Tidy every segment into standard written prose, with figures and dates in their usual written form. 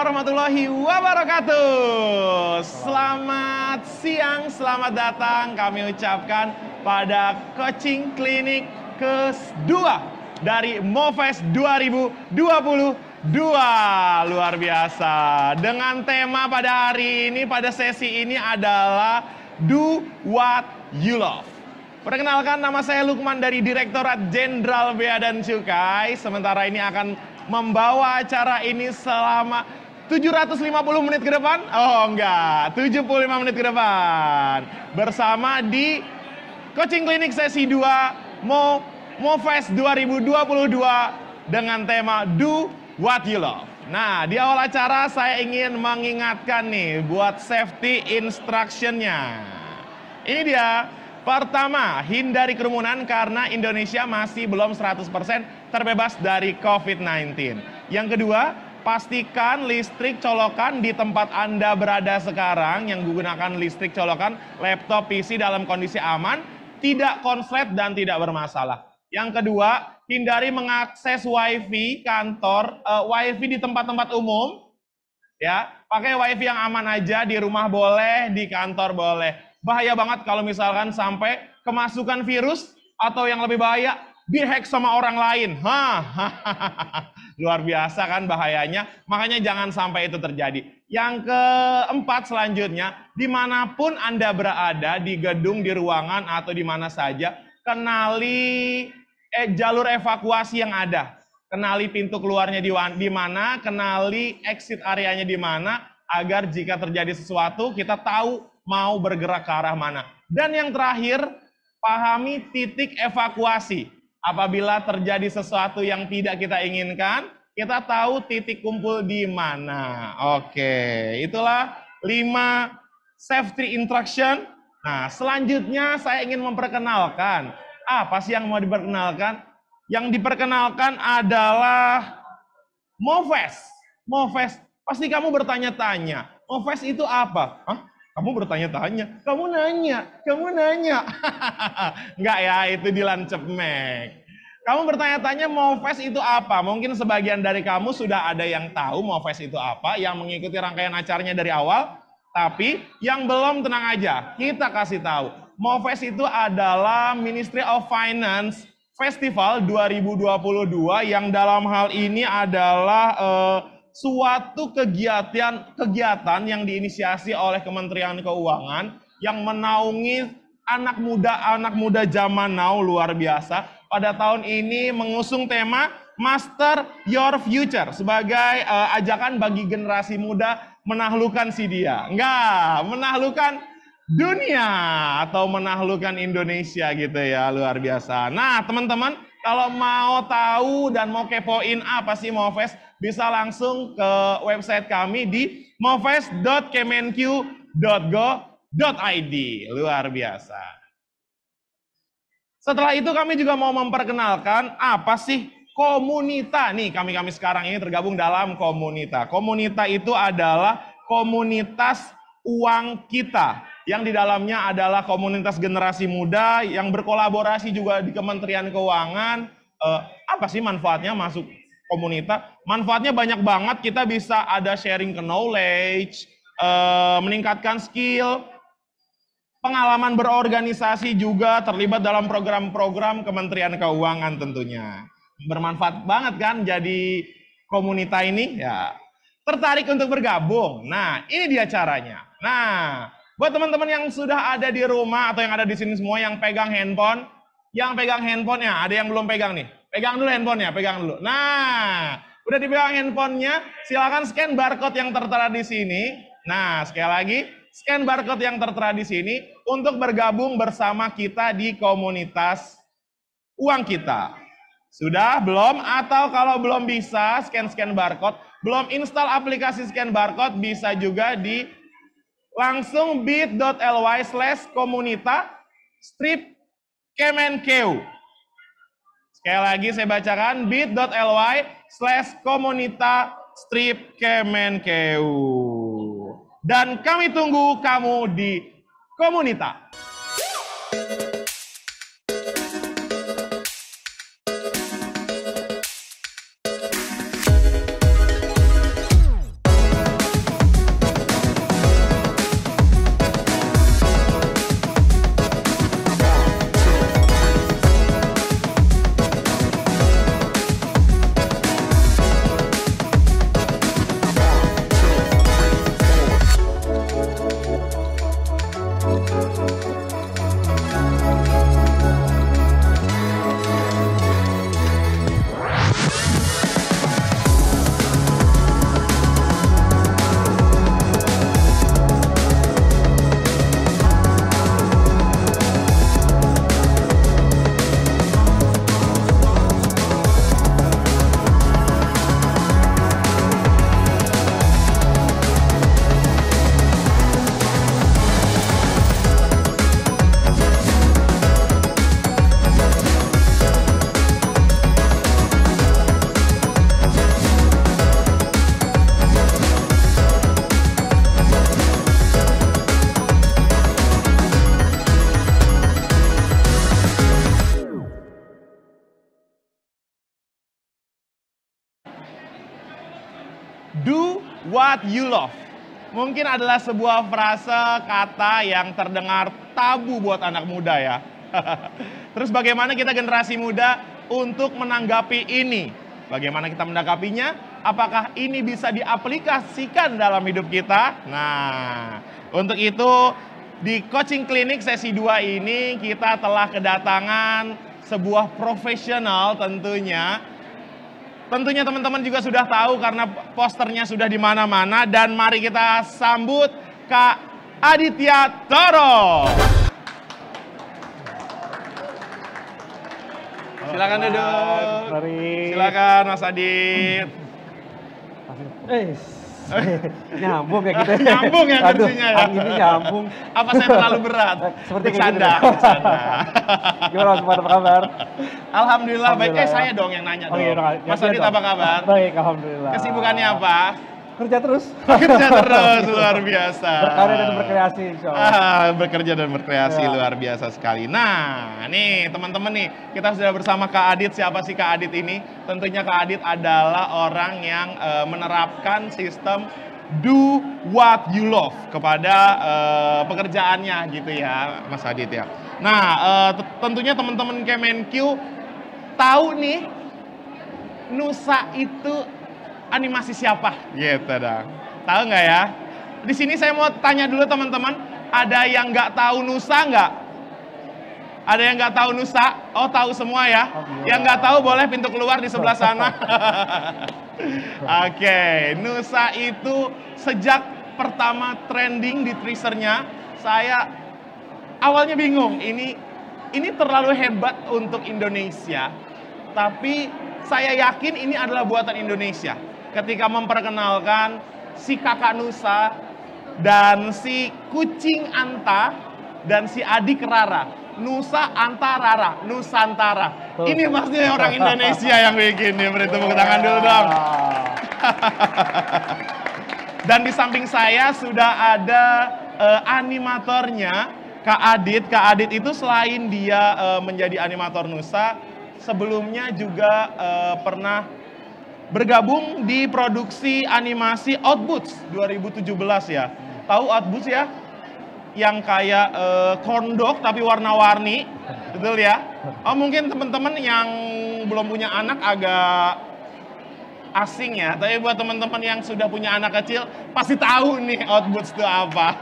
warahmatullahi wabarakatuh. Selamat siang, selamat datang kami ucapkan pada coaching klinik kedua dari MoFest 2022. Luar biasa. Dengan tema pada hari ini, pada sesi ini adalah Do What You Love. Perkenalkan, nama saya Lukman dari Direktorat Jenderal Bea dan Cukai. Sementara ini akan membawa acara ini selama 750 menit ke depan. Oh enggak, 75 menit ke depan. Bersama di Coaching Klinik sesi 2 MoFest 2022 dengan tema Do What You Love. Nah, di awal acara saya ingin mengingatkan nih buat safety instruction-nya. Ini dia. Pertama, hindari kerumunan karena Indonesia masih belum 100% terbebas dari COVID-19. Yang kedua, pastikan listrik colokan di tempat Anda berada sekarang yang menggunakan listrik colokan laptop PC dalam kondisi aman, tidak konslet dan tidak bermasalah. Yang kedua, hindari mengakses WiFi kantor, WiFi di tempat-tempat umum. Ya, pakai WiFi yang aman aja, di rumah boleh, di kantor boleh. Bahaya banget kalau misalkan sampai kemasukan virus atau yang lebih bahaya dihack sama orang lain. Luar biasa kan bahayanya. Makanya jangan sampai itu terjadi. Yang keempat selanjutnya, dimanapun Anda berada, di gedung, di ruangan atau di mana saja, kenali jalur evakuasi yang ada. Kenali pintu keluarnya di mana, kenali exit areanya di mana, agar jika terjadi sesuatu kita tahu mau bergerak ke arah mana. Dan yang terakhir, pahami titik evakuasi. Apabila terjadi sesuatu yang tidak kita inginkan, kita tahu titik kumpul di mana. Oke, itulah 5 safety instruction. Nah, selanjutnya saya ingin memperkenalkan. Apa sih yang mau diperkenalkan? Yang diperkenalkan adalah MoFest. MoFest. Pasti kamu bertanya-tanya, MoFest itu apa? Hah? Kamu bertanya-tanya, kamu nanya. Enggak ya, itu Dilan Cepmek. Kamu bertanya-tanya MoFest itu apa? Mungkin sebagian dari kamu sudah ada yang tahu MoFest itu apa, yang mengikuti rangkaian acaranya dari awal. Tapi yang belum, tenang aja, kita kasih tahu. MoFest itu adalah Ministry of Finance Festival 2022 yang dalam hal ini adalah suatu kegiatan yang diinisiasi oleh Kementerian Keuangan yang menaungi anak muda zaman now, luar biasa. Pada tahun ini mengusung tema Master Your Future sebagai ajakan bagi generasi muda menaklukkan si dia. Enggak, menaklukkan dunia atau menaklukkan Indonesia gitu ya, luar biasa. Nah, teman-teman, kalau mau tahu dan mau kepoin apa sih MoFest, bisa langsung ke website kami di mofest.kemenq.go.id. Luar biasa. Setelah itu kami juga mau memperkenalkan apa sih Komunita. Nih, kami sekarang ini tergabung dalam Komunita. Komunita itu adalah komunitas uang kita, yang di dalamnya adalah komunitas generasi muda yang berkolaborasi juga di Kementerian Keuangan. Apa sih manfaatnya masuk Komunita? Manfaatnya banyak banget, kita bisa ada sharing knowledge, meningkatkan skill, pengalaman berorganisasi juga, terlibat dalam program-program Kementerian Keuangan tentunya. Bermanfaat banget kan jadi Komunita ini? Ya, tertarik untuk bergabung? Nah, ini dia caranya. Nah, buat teman-teman yang sudah ada di rumah atau yang ada di sini semua yang pegang handphone, ya, ada yang belum pegang nih. Pegang dulu handphonenya, pegang dulu. Nah, udah dipegang handphonenya, silakan scan barcode yang tertera di sini. Nah, sekali lagi, scan barcode yang tertera di sini untuk bergabung bersama kita di komunitas uang kita. Sudah? Belum? Atau kalau belum bisa scan barcode, belum install aplikasi scan barcode, bisa juga di langsung bit.ly/komunita-kemenkeu. Sekali lagi saya bacakan, bit.ly/komunita-kemenkeu. Dan kami tunggu kamu di Komunita. what you love. Mungkin adalah sebuah frase kata yang terdengar tabu buat anak muda ya. Terus bagaimana kita generasi muda untuk menanggapi ini? Bagaimana kita menanggapinya? Apakah ini bisa diaplikasikan dalam hidup kita? Nah, untuk itu di coaching klinik sesi 2 ini kita telah kedatangan sebuah profesional tentunya. Tentunya teman-teman juga sudah tahu karena posternya sudah di mana-mana, dan mari kita sambut Kak Aditya Toro. Silakan duduk. Silakan Mas Adit. Nyambung ya kita. Nyambung ya kursinya ya. Ini nyambung. Apa saya terlalu berat? Seperti bercanda. Gimana Mas, apa kabar? Alhamdulillah baik. Saya dong yang nanya dong. Mas Adit apa kabar? Baik, alhamdulillah. Kesibukannya apa? Kerja terus. Kerja terus, luar biasa. Berkarya dan berkreasi, insyaallah. Bekerja dan berkreasi, luar biasa sekali. Nah, nih teman-teman nih, kita sudah bersama Kak Adit. Siapa sih Kak Adit ini? Tentunya Kak Adit adalah orang yang menerapkan sistem do what you love kepada pekerjaannya gitu ya, Mas Adit ya. Nah, tentunya teman-teman Kemenq tahu nih, Nusa itu animasi siapa? Gitu dong. Tahu nggak ya? Di sini saya mau tanya dulu teman-teman, ada yang nggak tahu Nusa nggak? Ada yang nggak tahu Nusa? Oh, tahu semua ya? Yang nggak tahu boleh pintu keluar di sebelah sana. Oke, Nusa itu sejak pertama trending di teasernya, saya awalnya bingung. Ini terlalu hebat untuk Indonesia, tapi saya yakin ini adalah buatan Indonesia. Ketika memperkenalkan si kakak Nusa dan si kucing Anta dan si adik Rara, Nusa Anta Rara, Nusantara. Ini maksudnya orang Indonesia yang bikin nih. Beri tepuk tangan dulu dong. Dan di samping saya sudah ada animatornya, Kak Adit. Kak Adit itu selain dia menjadi animator Nusa, sebelumnya juga pernah bergabung di produksi animasi Outboots 2017 ya. Tahu Outboots ya? Yang kayak corn dog tapi warna-warni, betul ya? Oh, mungkin teman-teman yang belum punya anak agak asing ya. Tapi buat teman-teman yang sudah punya anak kecil pasti tahu nih Outboots itu apa.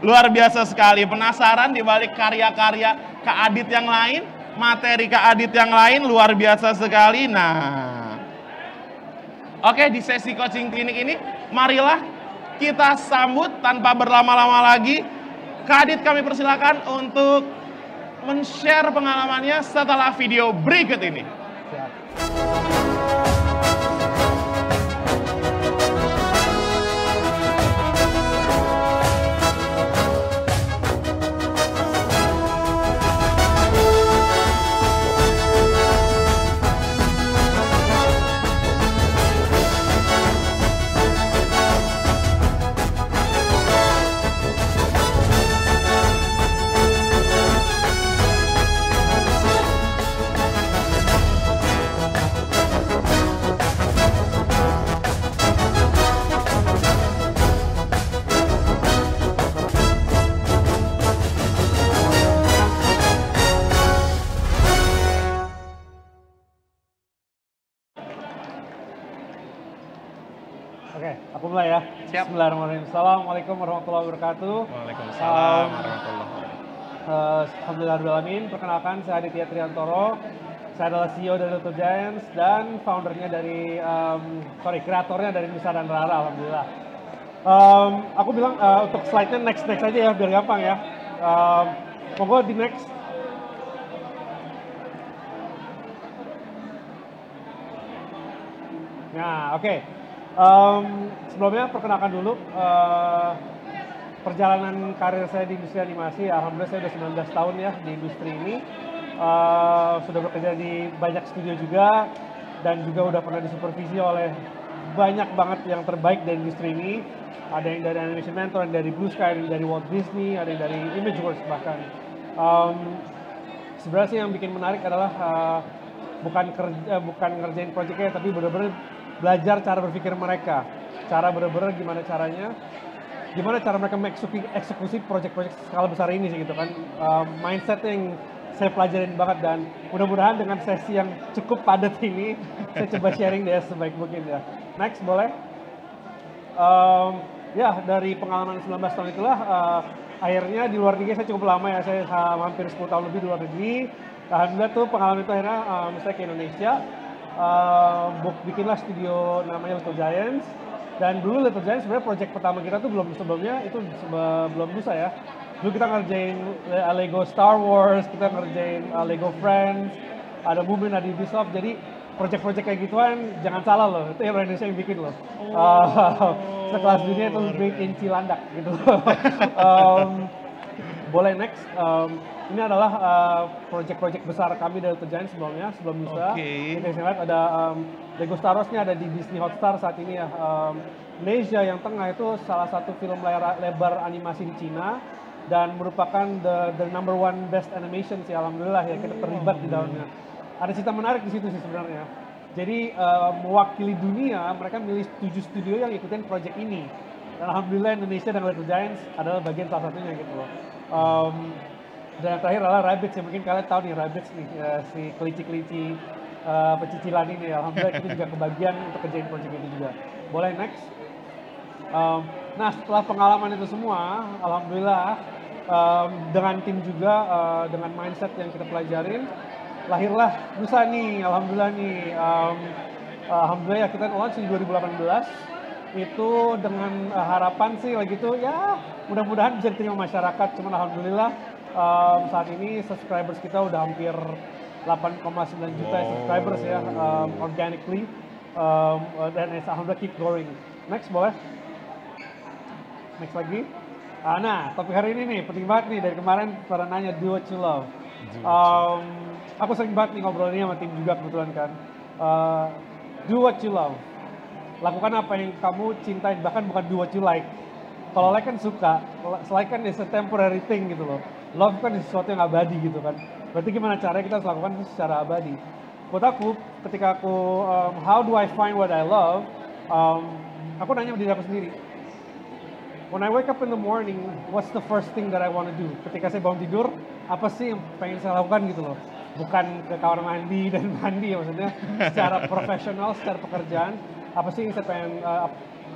Luar biasa sekali. Penasaran di balik karya-karya Kak Adit yang lain, materi Kak Adit yang lain luar biasa sekali. Nah, oke, di sesi coaching klinik ini, marilah kita sambut tanpa berlama-lama lagi. Kak Adit, kami persilakan untuk men-share pengalamannya setelah video berikut ini. Siap. Oke, aku mulai ya. Siap. Bismillahirrahmanirrahim. Assalamualaikum warahmatullahi wabarakatuh. Waalaikumsalam warahmatullahi wabarakatuh. Alhamdulillahirrahmanirrahim. Perkenalkan, saya Aditya Triantoro. Saya adalah CEO dari Little Giants dan foundernya dari, kreatornya dari Nusa dan Rara, alhamdulillah. Aku bilang untuk slide-nya next aja ya, biar gampang ya. Monggo di next. Nah, oke. Sebelumnya perkenalkan dulu perjalanan karir saya di industri animasi. Alhamdulillah saya sudah 19 tahun ya di industri ini. Sudah bekerja di banyak studio juga dan juga udah pernah disupervisi oleh banyak banget yang terbaik dari industri ini. Ada yang dari Animation Mentor, yang dari Blue Sky, ada yang dari Walt Disney, ada yang dari Imageworks bahkan. Sebenarnya sih yang bikin menarik adalah bukan ngerjain proyeknya, tapi benar-benar belajar cara berpikir mereka. cara bener-bener gimana cara mereka eksekusi project-project skala besar ini sih gitu kan. Mindset yang saya pelajarin banget dan mudah-mudahan dengan sesi yang cukup padat ini saya coba sharing deh sebaik mungkin ya. Next boleh. Ya dari pengalaman 19 tahun itulah akhirnya di luar negeri saya cukup lama ya, saya hampir 10 tahun lebih di luar negeri. Alhamdulillah tuh pengalaman itu akhirnya saya ke Indonesia, bikinlah studio namanya Little Giants. Dan dulu Little Giants sebenarnya project pertama kita tuh belum Nusa ya. Dulu kita ngerjain Lego Star Wars, kita ngerjain Lego Friends, ada Moomin, ada Ubisoft. Jadi project-project kayak gituan jangan salah loh, itu yang Indonesia yang bikin loh. Sekelas dunia itu bikin Cilandak gitu. Boleh next. Ini adalah project-project besar kami dari Little Giants sebelum Nusa. Kita lihat ada Lego Star Wars nya ada di Disney Hotstar saat ini ya. Malaysia yang tengah itu salah satu film layar lebar animasi di Cina dan merupakan the number one best animation sih, alhamdulillah ya, kita terlibat di dalamnya. Ada cerita menarik di situ sih sebenarnya. Jadi mewakili dunia mereka milih 7 studio yang ikutin project ini. Dan alhamdulillah Indonesia dan Little Giants adalah bagian salah satunya gitu loh. Dan yang terakhir adalah Rabbids ya, mungkin kalian tahu nih Rabbids nih, si kelinci-kelinci pecicilan ini. Alhamdulillah itu juga kebagian untuk kerjain project ini juga. Boleh next. Nah setelah pengalaman itu semua, alhamdulillah dengan tim juga, dengan mindset yang kita pelajarin, lahirlah Nusa nih, alhamdulillah nih. Alhamdulillah ya kita launch di 2018, itu dengan harapan sih lagi tuh ya mudah-mudahan bisa diterima masyarakat. Cuman alhamdulillah saat ini subscribers kita udah hampir 8,9 juta subscribers ya, organically, dan alhamdulillah keep growing. Next boleh. Next lagi. Nah, topik hari ini nih penting banget nih, dari kemarin pada nanya do what you love. Aku sering banget nih ngobrol ini sama tim juga kebetulan kan. Do what you love. Lakukan apa yang kamu cintai, bahkan bukan do what you like. Kalau like kan suka, like kan is a temporary thing gitu loh. Love kan sesuatu yang abadi gitu kan. Berarti gimana caranya kita harus lakukan itu secara abadi. Buat aku, ketika aku how do I find what I love, aku nanya sama diri aku sendiri. When I wake up in the morning, what's the first thing that I want to do? Ketika saya bangun tidur, apa sih yang pengen saya lakukan gitu loh. Bukan ke kamar mandi dan mandi ya, maksudnya secara profesional, secara pekerjaan, apa sih yang saya pengen,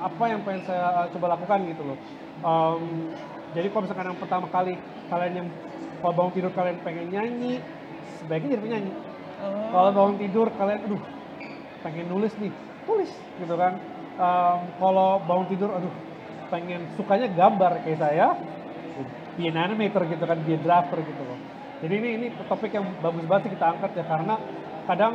apa yang pengen saya coba lakukan gitu loh. Jadi kalau misalkan yang pertama kali kalian yang kalau bangun tidur kalian pengen nyanyi, sebaiknya jadi penyanyi. Kalau bangun tidur kalian, aduh pengen nulis nih, tulis gitu kan. Kalau bangun tidur, aduh pengen sukanya gambar kayak saya, be an animator gitu kan, be a drafter gitu loh. Jadi ini topik yang bagus banget sih kita angkat ya, karena kadang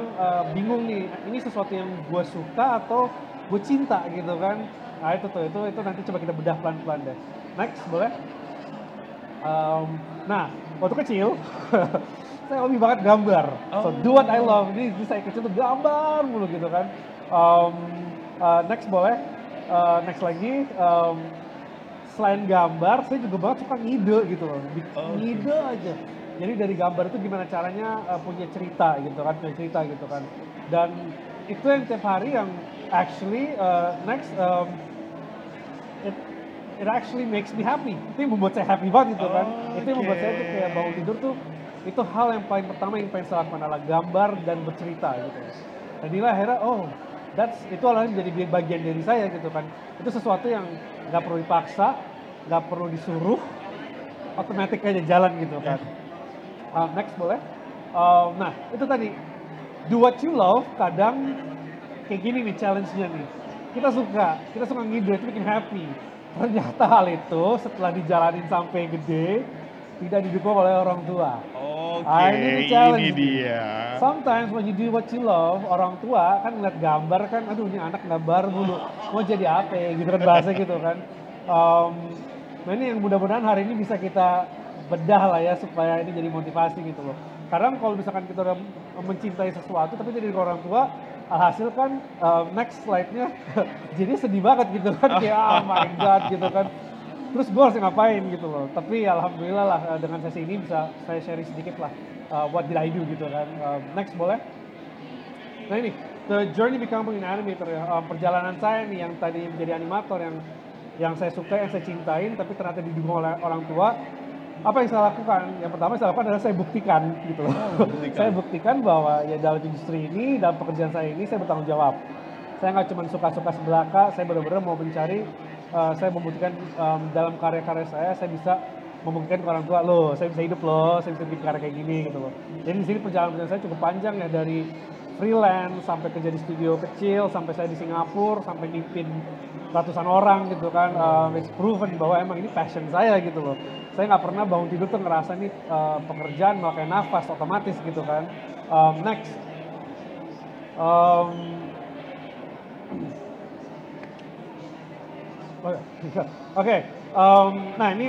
bingung nih, ini sesuatu yang gue suka atau gue cinta gitu kan. Nah itu nanti coba kita bedah pelan-pelan deh. Next boleh. Nah waktu kecil saya hobi banget gambar. So do what I love. Jadi saya kecil tuh gambar mulu gitu kan. Next boleh. Next lagi, selain gambar, saya juga banget suka ngide gitu loh, ngide aja. Jadi dari gambar itu gimana caranya punya cerita gitu kan, dan itu yang tiap hari yang actually it actually makes me happy. Itu yang membuat saya happy banget gitu kan. Itu yang membuat saya tuh kayak bangun tidur tuh, itu hal yang paling pertama yang pengen saya lakukan adalah gambar dan bercerita gitu. Dan inilah akhirnya itu adalah menjadi bagian dari saya gitu kan. Itu sesuatu yang nggak perlu dipaksa, nggak perlu disuruh, otomatis aja jalan gitu kan. Next boleh. Nah itu tadi do what you love. Kadang kayak gini nih challenge-nya nih. Kita suka ngide, itu bikin happy. Ternyata hal itu setelah dijalanin sampai gede tidak didukung oleh orang tua. Ini dia. Sometimes when you do what you love, orang tua kan ngeliat gambar kan, aduh ini anak gambar mulu, mau jadi apa ya gitu kan, bahasa gitu kan. Nah ini yang mudah-mudahan hari ini bisa kita bedah lah ya, supaya ini jadi motivasi gitu loh. Kadang kalau misalkan kita udah mencintai sesuatu tapi jadi orang tua, alhasil kan next slide-nya jadi sedih banget gitu kan, kayak oh my god gitu kan. Terus gue harus ngapain gitu loh. Tapi alhamdulillah lah dengan sesi ini bisa saya sharing sedikit lah what did I do gitu kan. Next boleh. Nah ini The journey becoming an animator ya, perjalanan saya nih yang tadi menjadi animator yang saya suka, yang saya cintain, tapi ternyata didukung oleh orang tua. Apa yang saya lakukan? Yang pertama saya lakukan adalah saya buktikan gitu loh. Saya buktikan bahwa ya dalam industri ini, dalam pekerjaan saya ini saya bertanggung jawab. Saya nggak cuma suka-suka sebelaka, saya benar-benar mau mencari, saya membuktikan dalam karya-karya saya bisa membuktikan ke orang tua, loh saya bisa hidup loh, saya bisa bikin karya kayak gini gitu loh. Jadi di sini perjalanan saya cukup panjang ya, dari freelance sampai kerja di studio kecil, sampai saya di Singapura, sampai mimpin ratusan orang gitu kan. It's proven bahwa emang ini passion saya gitu loh. Saya nggak pernah bangun tidur tuh ngerasa nih pekerjaan malah kayak nafas otomatis gitu kan. Next. Oke, nah ini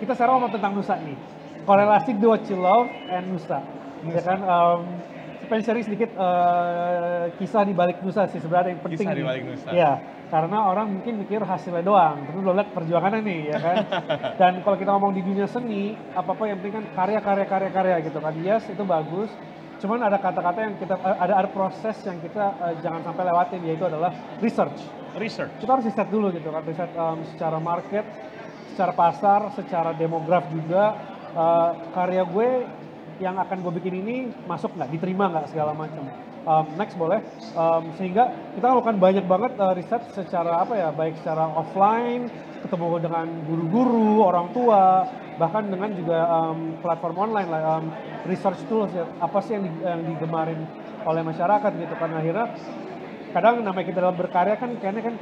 kita sekarang ngomong tentang Nusa nih. Korelasi do what you love and Nusa. Ya kan, saya pengen sharing sedikit kisah di balik Nusa sih sebenarnya yang penting. Kisah di balik Nusa. Ya, karena orang mungkin mikir hasilnya doang, tapi belum lihat perjuangannya nih, ya kan. Dan kalau kita ngomong di dunia seni, apa-apa yang penting kan karya gitu kan. Yes, itu bagus. Cuman ada kata-kata yang kita, ada proses yang kita jangan sampai lewatin, yaitu adalah research. Kita harus riset dulu gitu kan, riset secara market, secara pasar, secara demograf juga, karya gue yang akan gue bikin ini masuk nggak, diterima nggak, segala macam. Next boleh, sehingga kita lakukan banyak banget riset secara apa ya, baik secara offline, ketemu dengan guru-guru, orang tua, bahkan dengan juga platform online lah, research tools ya, apa sih yang digemarin oleh masyarakat gitu kan. Akhirnya kadang namanya kita dalam berkarya kan kayaknya kan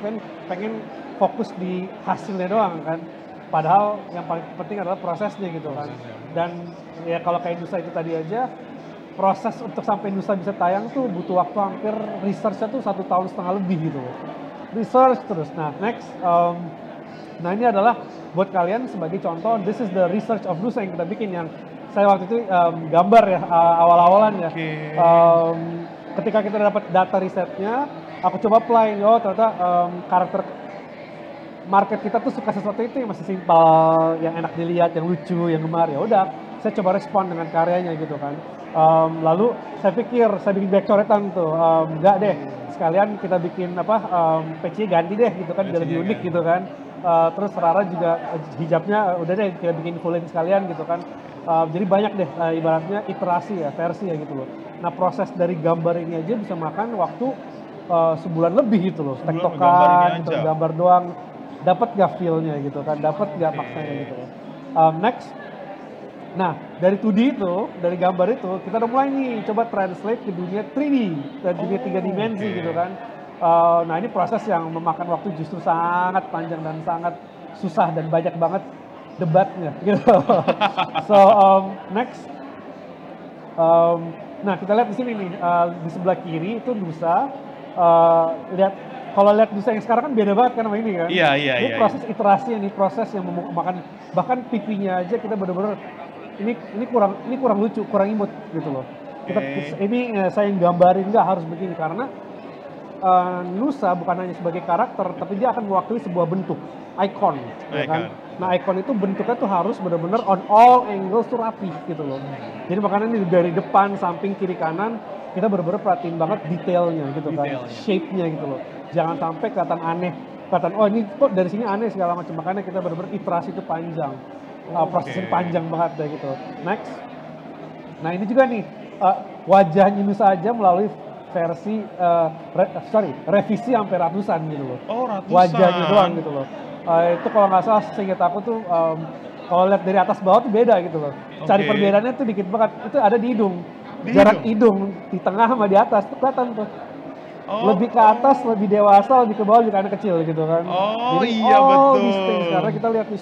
pengen fokus di hasilnya doang kan, padahal yang paling penting adalah prosesnya gitu kan. Dan ya kalau kayak Nusa itu tadi aja, proses untuk sampai Nusa bisa tayang tuh butuh waktu hampir research-nya tuh 1,5 tahun lebih gitu, research terus. Nah next, nah ini adalah buat kalian sebagai contoh, this is the research of Nusa yang kita bikin, yang saya waktu itu gambar ya awal-awalan ya. Ketika kita dapat data risetnya, aku coba apply, oh ternyata karakter market kita tuh suka sesuatu itu yang masih simpel, yang enak dilihat, yang lucu, yang gemar. Ya udah, saya coba respon dengan karyanya gitu kan. Lalu saya pikir, saya bikin backcoretan tuh, enggak deh, sekalian kita bikin apa, peci ganti deh gitu kan, biar lebih unik gitu kan. Terus Rara juga hijabnya udah deh kita bikin fullin sekalian gitu kan. Jadi banyak deh ibaratnya iterasi ya, versi ya gitu loh. Nah proses dari gambar ini aja bisa makan waktu sebulan lebih gitu loh. Tektokan, gitu, gambar doang, dapat gak feel-nya gitu kan, dapat gak maksanya gitu loh. Next, nah dari 2D itu, dari gambar itu kita udah mulai nih coba translate ke dunia 3D, ke dunia 3 dimensi gitu kan. Nah ini proses yang memakan waktu justru sangat panjang dan sangat susah dan banyak banget debatnya gitu. So next, nah kita lihat di sini nih, di sebelah kiri itu Nusa. Lihat, kalau lihat Nusa yang sekarang kan beda banget kan sama ini kan. Iya. Ini proses iterasi, ini proses yang memakan, bahkan pipinya aja kita bener-bener ini kurang lucu, kurang imut gitu loh. Ini saya yang gambarin nggak harus begini, karena Nusa bukan hanya sebagai karakter, tapi dia akan mewakili sebuah bentuk, icon, ya kan? Nah icon itu bentuknya tuh harus benar-benar on all angles tuh rapi gitu loh. Jadi makanya ini dari depan, samping, kiri, kanan, kita benar-benar perhatiin banget detailnya gitu kan, shape-nya gitu loh. Jangan sampai kelihatan aneh, kelihatan oh ini kok dari sini aneh segala macam. Makanya kita benar-benar iterasi itu panjang, prosesnya panjang banget deh gitu. Next, nah ini juga nih wajahnya Nusa aja melalui versi revisi sampai ratusan gitu loh. Oh, ratusan. Wajahnya doang gitu loh. Itu kalau nggak salah seingat aku tuh kalau lihat dari atas bawah tuh beda gitu loh. Cari perbedaannya tuh dikit banget. Itu ada di hidung. Jarak hidung di tengah sama di atas tuh kelihatan tuh. Lebih ke atas, lebih dewasa, lebih ke bawah, lebih ke anak kecil gitu kan. Oh. Jadi, iya betul. Things. Karena kita lihat nih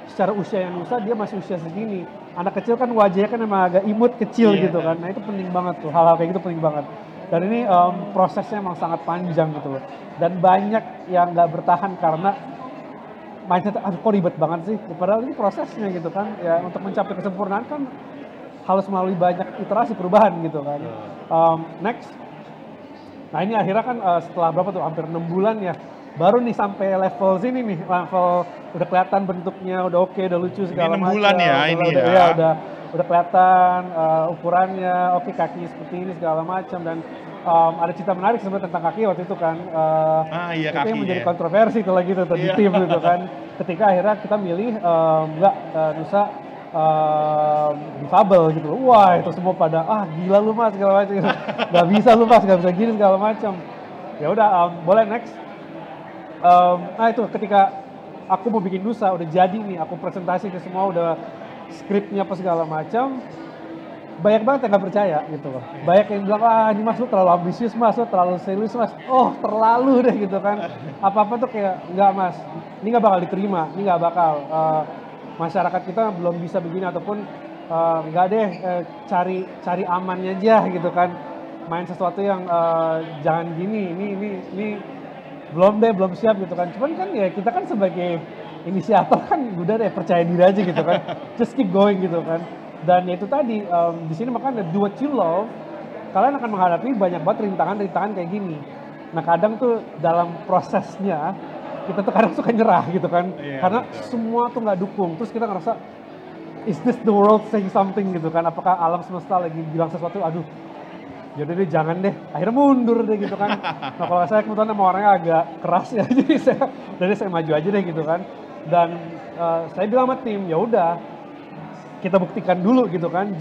secara usia yang Nusa, dia masih usia segini. Anak kecil kan wajahnya kan emang agak imut kecil gitu kan. Nah itu penting banget tuh, hal-hal kayak gitu penting banget. Dan ini prosesnya emang sangat panjang gitu loh. Dan banyak yang nggak bertahan karena mindset, aduh kok ribet banget sih. Padahal ini prosesnya gitu kan. Ya untuk mencapai kesempurnaan kan harus melalui banyak iterasi perubahan gitu kan. Next. Nah ini akhirnya kan setelah berapa tuh, hampir 6 bulan ya. Baru nih sampai level sini nih, level udah kelihatan bentuknya, udah oke, udah lucu segala macam. 6 bulan ya ini udah, ya. Udah kelihatan ukurannya, oke kaki seperti ini segala macam. Dan ada cerita menarik sebenarnya tentang Kaki waktu itu kan. Iya, itu Kaki, yang menjadi ya. kontroversi itu lagi tuh di Iya. tim gitu kan. Ketika akhirnya kita milih Nusa difabel gitu. Wah itu semua pada gila lu mas segala macam. Gak bisa lu mas, gak bisa gini segala macam. Ya udah boleh next. Nah itu ketika aku mau bikin Nusa udah jadi nih, aku presentasi ke semua udah skripnya apa segala macam. Banyak banget yang gak percaya gitu loh. Banyak yang bilang, ini mas lu terlalu ambisius mas, lu terlalu serius mas. Oh terlalu deh gitu kan. Apa-apa tuh kayak, enggak mas, ini gak bakal diterima, ini gak bakal. Masyarakat kita belum bisa begini ataupun enggak deh, cari amannya aja gitu kan. Main sesuatu yang jangan gini, ini belum siap gitu kan. Cuman kan ya kita kan sebagai inisiator kan udah deh percaya diri aja gitu kan. Just keep going gitu kan. Dan itu tadi di sini makanya do what you love, kalian akan menghadapi banyak banget rintangan kayak gini. Nah kadang tuh dalam prosesnya kita tuh kadang suka nyerah gitu kan, karena semua tuh nggak dukung. Terus kita ngerasa is this the world saying something gitu kan? Apakah alam semesta lagi bilang sesuatu? Aduh, yaudah deh jangan deh. Akhirnya mundur deh gitu kan. Nah kalau saya kebetulan sama orangnya agak keras ya, jadi saya maju aja deh gitu kan. Dan saya bilang sama tim, ya udah kita buktikan dulu gitu kan,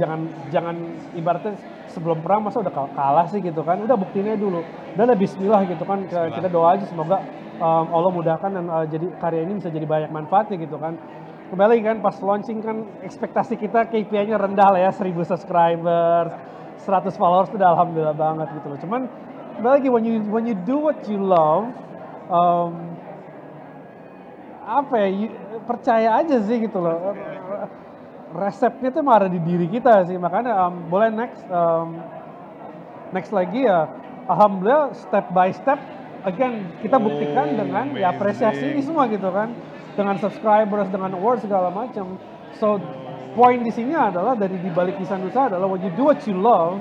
jangan ibaratnya sebelum perang masa udah kalah sih gitu kan, udah buktinya dulu, udah bismillah gitu kan, kita doa aja semoga Allah mudahkan dan jadi karya ini bisa jadi banyak manfaatnya gitu kan. Kembali kan pas launching kan ekspektasi kita KPI-nya rendah lah ya, 1000 subscribers, 100 followers itu udah alhamdulillah banget gitu loh. Cuman kembali lagi when you do what you love, percaya aja sih gitu loh. Resepnya tuh ada di diri kita sih, makanya boleh next lagi ya, alhamdulillah step by step again kita buktikan dengan ya apresiasi ini semua gitu kan, dengan subscribers, dengan awards segala macam. So poin di sini adalah dari dibalik kisah Nusa adalah when you do what you love,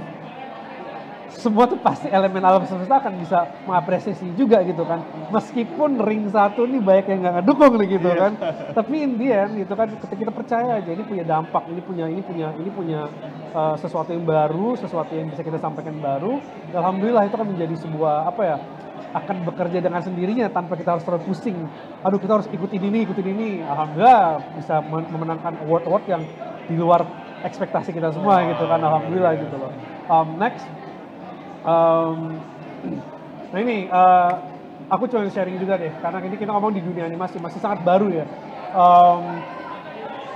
semua tuh pasti elemen alam semesta akan bisa mengapresiasi juga gitu kan. Meskipun ring satu nih banyak yang nggak ngedukung nih gitu kan. Tapi in the end gitu kan, ketika kita percaya aja ini punya dampak, ini punya sesuatu yang baru, sesuatu yang bisa kita sampaikan baru. Alhamdulillah itu akan menjadi sebuah akan bekerja dengan sendirinya tanpa kita harus terlalu pusing. Aduh kita harus ikutin ini. Alhamdulillah bisa memenangkan award yang di luar ekspektasi kita semua gitu kan. Alhamdulillah gitu loh. Next. Nah ini aku cuma sharing juga deh, karena ini kita ngomong di dunia animasi masih sangat baru ya.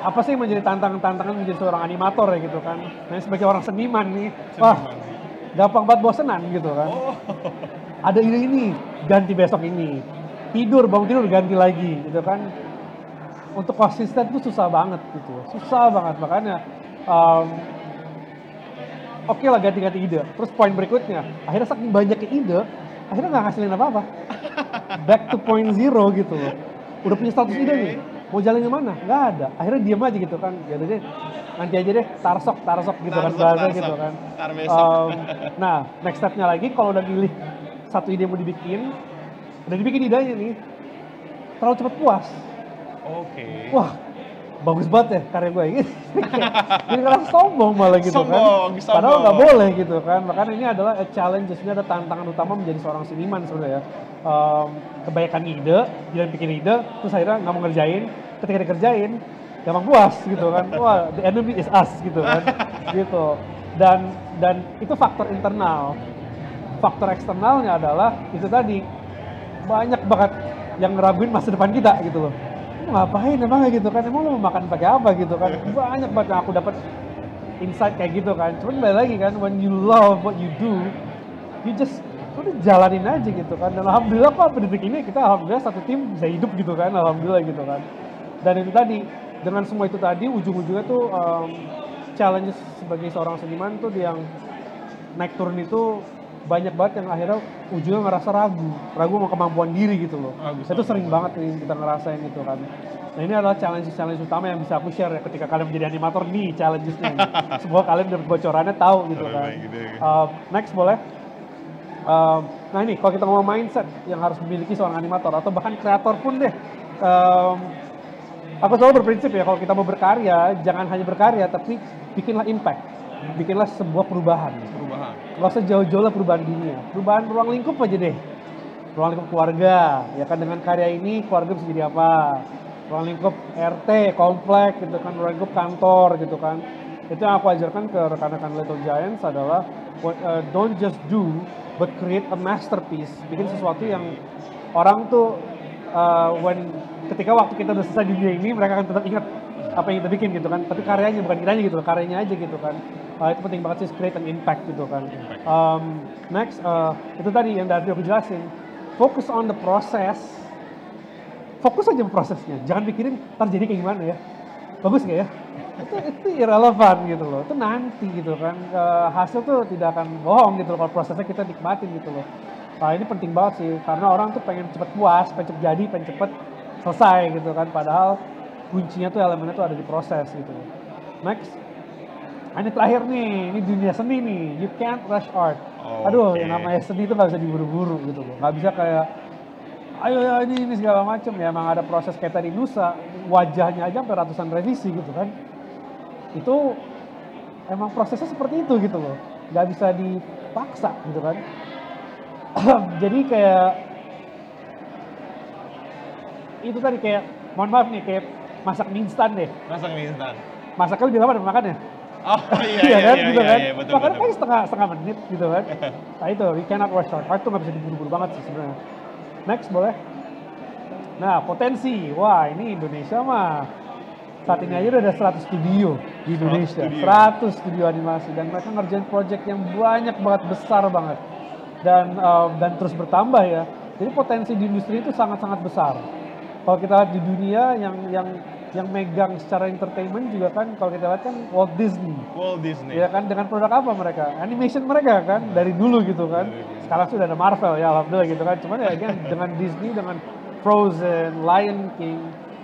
Apa sih yang menjadi tantangan menjadi seorang animator ya gitu kan? Nah sebagai orang seniman nih, gampang banget bosenan gitu kan. Ada ini, ganti besok ini. Bangun tidur ganti lagi gitu kan. Untuk konsisten tuh susah banget gitu, makanya. Oke lah ganti-ganti ide. Terus poin berikutnya, akhirnya saking banyaknya ide, akhirnya nggak ngasilin apa-apa. Back to point zero gitu loh. Udah punya 100 ide nih, mau jalan yang mana? Nggak ada. Akhirnya diam aja gitu kan. Ya deh, nanti aja deh, tarsok gitu kan bahasa gitu kan. Nah, next stepnya lagi kalau udah pilih satu ide mau dibikin, udah dibikin idenya nih, terlalu cepat puas. Oke. Wah, bagus banget ya karya gue ini. Jadi kadang sombong malah gitu kan. Padahal nggak boleh gitu kan. Makanya ini adalah challenge, ini ada tantangan utama menjadi seorang seniman sebenarnya. Kebanyakan ide, dia bikin ide, terus akhirnya nggak mau ngerjain. Ketika dikerjain, gampang puas gitu kan. Wah, the enemy is us gitu kan. Gitu. Dan itu faktor internal. Faktor eksternalnya adalah itu tadi, banyak banget yang ngeraguin masa depan kita gitu loh. Ngapain emang gitu kan, emang lo mau makan pakai apa gitu kan, banyak banget yang aku dapat insight kayak gitu kan. Cuman balik lagi kan, when you love what you do, you just udah jalanin aja gitu kan. Dan alhamdulillah kok detik ini kita alhamdulillah satu tim bisa hidup gitu kan, alhamdulillah gitu kan. Dan itu tadi, dengan semua itu tadi ujung-ujungnya tuh challenge sebagai seorang seniman tuh yang naik turun itu banyak banget yang akhirnya ujungnya ngerasa ragu sama kemampuan diri gitu loh. Itu sering banget nih kita ngerasain gitu kan. Nah ini adalah challenge utama yang bisa aku share ya ketika kalian menjadi animator nih, challenges-nya. Semoga kalian udah bocorannya tahu gitu kan. Next boleh. Nah ini kalau kita ngomong mindset yang harus dimiliki seorang animator atau bahkan kreator pun deh. Aku selalu berprinsip ya kalau kita mau berkarya, jangan hanya berkarya tapi bikinlah impact. Bikinlah sebuah perubahan. nggak usah jauh-jauh lah perubahan dunia. Perubahan ruang lingkup aja deh. Ruang lingkup keluarga, ya kan dengan karya ini keluarga bisa jadi apa. Ruang lingkup RT, komplek gitu kan, ruang lingkup kantor gitu kan. Itu yang aku ajarkan ke rekan-rekan Little Giants adalah don't just do, but create a masterpiece. Bikin sesuatu yang orang tuh ketika waktu kita udah selesai di dunia ini, mereka akan tetap ingat apa yang kita bikin gitu kan. Tapi karyanya bukan kiranya gitu, karyanya aja gitu kan. Itu penting banget sih, create an impact gitu kan. Next, itu tadi yang tadi aku jelasin. Focus on the process. Fokus aja prosesnya, jangan pikirin ntar jadi kayak gimana ya. Bagus nggak ya? Itu irrelevant gitu loh, itu nanti gitu kan. Hasil tuh tidak akan bohong gitu loh, kalau prosesnya kita nikmatin gitu loh. Nah ini penting banget sih, karena orang tuh pengen cepet puas, pengen cepet jadi, pengen cepet selesai gitu kan. Padahal kuncinya tuh elemennya tuh ada di proses gitu loh. Next, ini terakhir nih, ini dunia seni nih, you can't rush art. Aduh, yang namanya seni itu nggak bisa diburu-buru gitu loh, nggak bisa kayak ayo ya ini segala macam ya. Emang ada proses kayak tadi Nusa, wajahnya aja sampai ratusan revisi gitu kan. Itu emang prosesnya seperti itu gitu loh, nggak bisa dipaksa gitu kan. Jadi kayak itu tadi kayak, mohon maaf nih, kayak masak mie instan deh. Masak mie instan. Masaknya lebih lama dari makannya. Oh iya kan, gitu kan. betul. Makannya paling setengah menit gitu kan. Nah itu, we cannot rush art. Art tuh nggak bisa diburu-buru banget sih sebenarnya. Next boleh. Nah potensi, wah ini Indonesia mah saat ini aja udah ada 100 studio di Indonesia, 100 studio animasi, dan mereka ngerjain project yang banyak banget, besar banget, dan terus bertambah ya. Jadi potensi di industri itu sangat-sangat besar. Kalau kita lihat di dunia yang megang secara entertainment juga kan, kalau kita lihat kan Walt Disney. Ya kan, dengan produk apa mereka? Animation mereka kan, dari dulu gitu kan. Sekarang sudah ada Marvel ya, alhamdulillah gitu kan. Cuman ya dengan Disney, dengan Frozen, Lion King,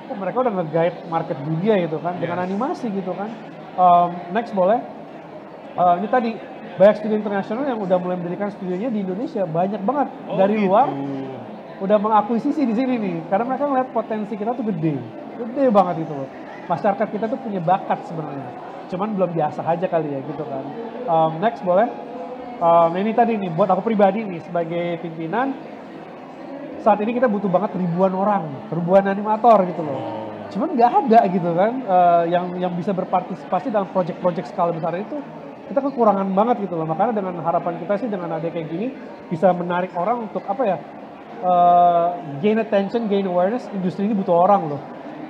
mereka udah nge-guide market dunia gitu kan, dengan animasi gitu kan. Next boleh. Ini tadi banyak studio internasional yang udah mulai mendirikan studionya di Indonesia, banyak banget dari luar udah mengakuisisi di sini nih, karena mereka ngeliat potensi kita tuh gede banget gitu loh. Masyarakat kita tuh punya bakat sebenarnya, cuman belum diasah aja kali ya gitu kan. Next boleh. Ini tadi nih buat aku pribadi nih sebagai pimpinan, saat ini kita butuh banget ribuan animator gitu loh. Cuman nggak ada gitu kan, yang bisa berpartisipasi dalam project-project skala besar itu. Kita kekurangan banget gitu loh. Makanya dengan harapan kita sih, dengan ada kayak gini bisa menarik orang untuk apa ya, gain attention, gain awareness. Industri ini butuh orang loh.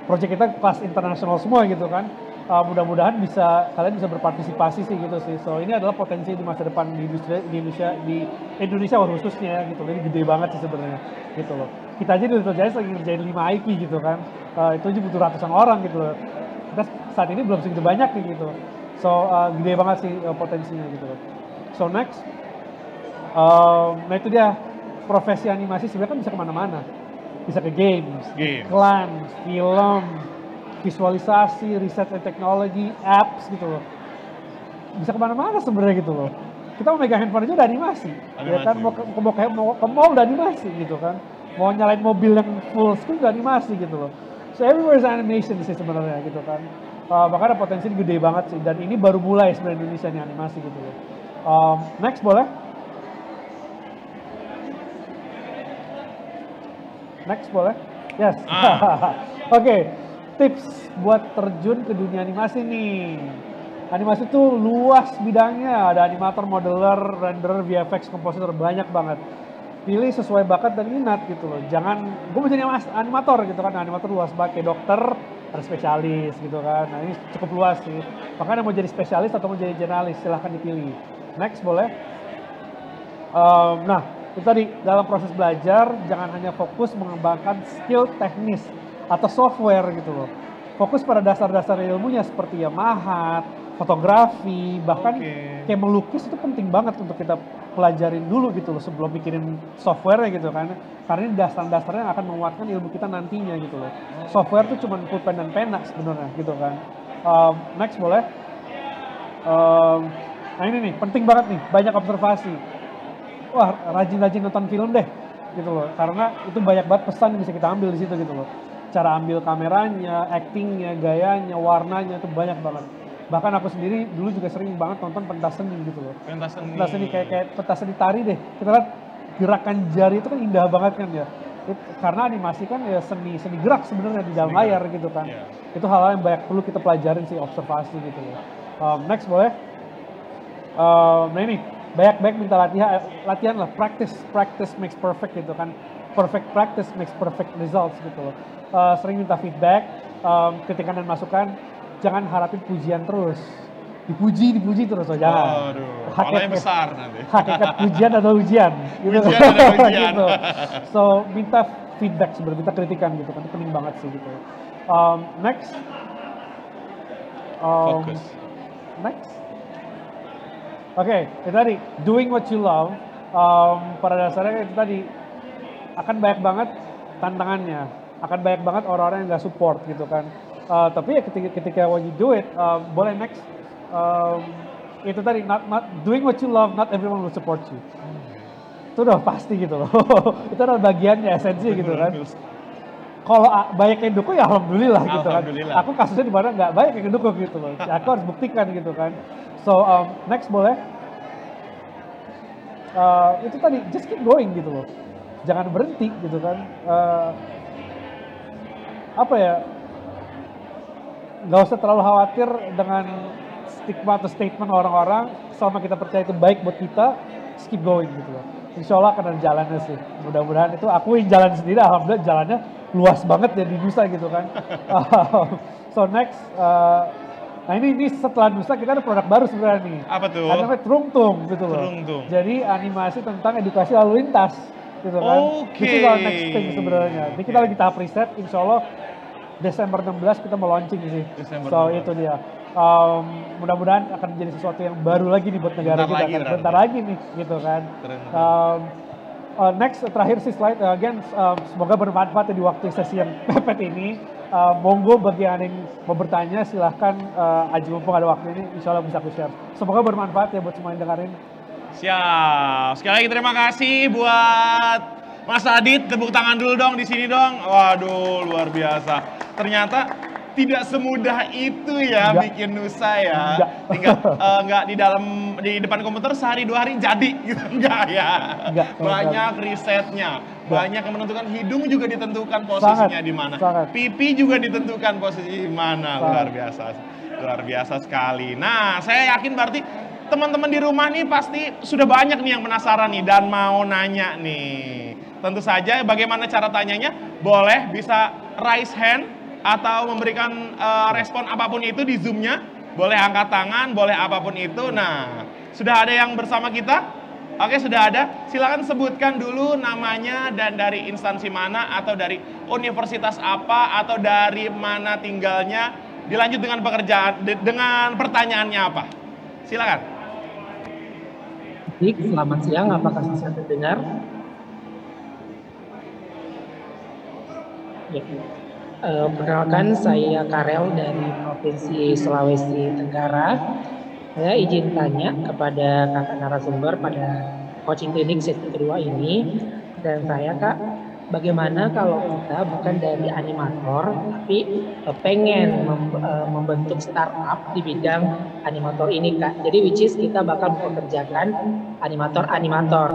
Project kita kelas internasional semua gitu kan. Mudah-mudahan kalian bisa berpartisipasi sih gitu sih. So ini adalah potensi di masa depan di Indonesia khususnya gitu. Ini gede banget sih sebenarnya gitu loh. Kita aja di Little Giants lagi ngerjain 5 IP gitu kan. Itu aja butuh ratusan orang gitu loh. Kita saat ini belum segitu banyak gitu. So gede banget sih potensinya gitu loh. So next, nah itu dia, profesi animasi sebenarnya kan bisa kemana-mana. Bisa ke games, iklan, film, visualisasi, riset and technology, apps gitu loh. Bisa kemana-mana sebenarnya gitu loh. Kita mau megang handphone aja udah animasi. Ya kan, mau ke mall udah animasi gitu kan. Mau nyalain mobil yang full screen udah animasi gitu loh. So everywhere is animation sih sebenarnya gitu kan. Makanya potensi gede banget sih, dan ini baru mulai sebenarnya Indonesia nih animasi gitu loh. Next boleh. Next boleh. Yes. Oke. Tips buat terjun ke dunia animasi nih. Animasi tuh luas bidangnya, ada animator, modeler, renderer, VFX, kompositor, banyak banget. Pilih sesuai bakat dan minat gitu loh. Jangan, gue mau jadi animator gitu kan, animator luas banget, kayak dokter, ada spesialis gitu kan. Nah ini cukup luas sih. Makanya mau jadi spesialis atau mau jadi jurnalis, silahkan dipilih. Next boleh. Nah itu tadi, dalam proses belajar jangan hanya fokus mengembangkan skill teknis atau software gitu loh. Fokus pada dasar-dasar ilmunya seperti ya mahat, fotografi, bahkan kayak melukis itu penting banget untuk kita pelajarin dulu gitu loh sebelum mikirin software gitu kan. Karena ini dasar-dasarnya yang akan menguatkan ilmu kita nantinya gitu loh. Software tuh cuma pulpen dan pena sebenarnya gitu kan. Next boleh. Nah ini nih, penting banget nih, banyak observasi. Wah, rajin-rajin nonton film deh gitu loh. Karena itu banyak banget pesan yang bisa kita ambil di situ gitu loh. Cara ambil kameranya, actingnya, gayanya, warnanya itu banyak banget. Bahkan aku sendiri dulu juga sering banget nonton pentas seni gitu loh. Pentas seni. Pentas seni kayak pentas seni tari deh. Kita lihat gerakan jari itu kan indah banget kan ya. Karena animasi kan ya seni gerak sebenarnya di dalam layar gitu kan. Iya. Itu hal-hal yang banyak perlu kita pelajarin sih, observasi gitu loh. Next boleh. Nah ini banyak minta latihan lah, practice makes perfect gitu kan. Perfect practice makes perfect results gitu loh. Sering minta feedback, kritikan dan masukan, jangan harapin pujian terus. Dipuji terus, oh jangan. Waduh, palanya besar nanti. Hakikat pujian atau ujian gitu. Pujian atau ujian. Gitu. So minta feedback sebenarnya, minta kritikan gitu kan, itu penting banget sih gitu. Next. Fokus. Next. Oke, itu tadi doing what you love. Pada dasarnya itu tadi akan banyak banget tantangannya, akan banyak banget orang-orang yang nggak support gitu kan. Tapi ya ketika when you do it, boleh next. Itu tadi not doing what you love, not everyone will support you. Itu udah pasti gitu loh. Itu adalah bagiannya, esensi gitu kan. Kalau banyak yang dukung ya alhamdulillah gitu kan. Aku kasusnya di mana nggak banyak yang dukung gitu loh. Ya, aku harus buktikan gitu kan. So next boleh. Itu tadi just keep going gitu loh. Jangan berhenti gitu kan. Apa ya? Nggak usah terlalu khawatir dengan stigma atau statement orang-orang. Selama kita percaya itu baik buat kita, just keep going gitu loh. Insya Allah akan ada jalannya sih. Mudah-mudahan itu aku yang jalan sendiri, alhamdulillah jalannya luas banget ya di Nusa gitu kan. So next, nah ini setelah Nusa kita ada produk baru sebenarnya nih. Apa tuh? Ada namanya Trungtung gitu loh. Trungtung. Jadi animasi tentang edukasi lalu lintas gitu kan. Oke. This is our next thing sebenarnya. Ini kita lagi tahap riset, insya Allah Desember 16 kita mau launching sih. So itu dia. Mudah-mudahan akan menjadi sesuatu yang baru lagi nih buat negara kita kan. Bentar lagi nih gitu kan. Next terakhir sih slide again, semoga bermanfaat ya di waktu sesi yang mepet ini. Monggo bagi yang mau bertanya silahkan aja mumpung ada waktu ini, insya Allah bisa aku share. Semoga bermanfaat ya buat semua yang dengerin. Siap. Sekali lagi terima kasih buat Mas Adit, tepuk tangan dulu dong di sini dong. Waduh, luar biasa. Ternyata tidak semudah itu ya bikin Nusa ya. Tinggal nggak di depan komputer sehari 2 hari jadi gitu. Enggak ya. Banyak risetnya. Banyak yang menentukan, hidung juga ditentukan posisinya di mana. Pipi juga ditentukan posisi di mana. Luar biasa. Luar biasa sekali. Nah, saya yakin berarti teman-teman di rumah nih pasti sudah banyak nih yang penasaran nih dan mau nanya nih. Tentu saja bagaimana cara tanyanya? Boleh bisa raise hand atau memberikan respon apapun itu di Zoom-nya. Boleh angkat tangan, boleh apapun itu. Nah, sudah ada yang bersama kita? Oke, sudah ada. Silakan sebutkan dulu namanya dan dari instansi mana atau dari universitas apa atau dari mana tinggalnya. Dilanjut dengan dengan pertanyaannya apa? Silakan. Selamat siang, apakah bisa terdengar? Ya. Perkenalkan, saya Karel dari Provinsi Sulawesi Tenggara. Saya izin tanya kepada kakak narasumber pada coaching klinik sesi kedua ini. Dan saya Kak, bagaimana kalau kita bukan dari animator, tapi pengen membentuk startup di bidang animator ini Kak. Jadi which is kita bakal mempekerjakan animator-animator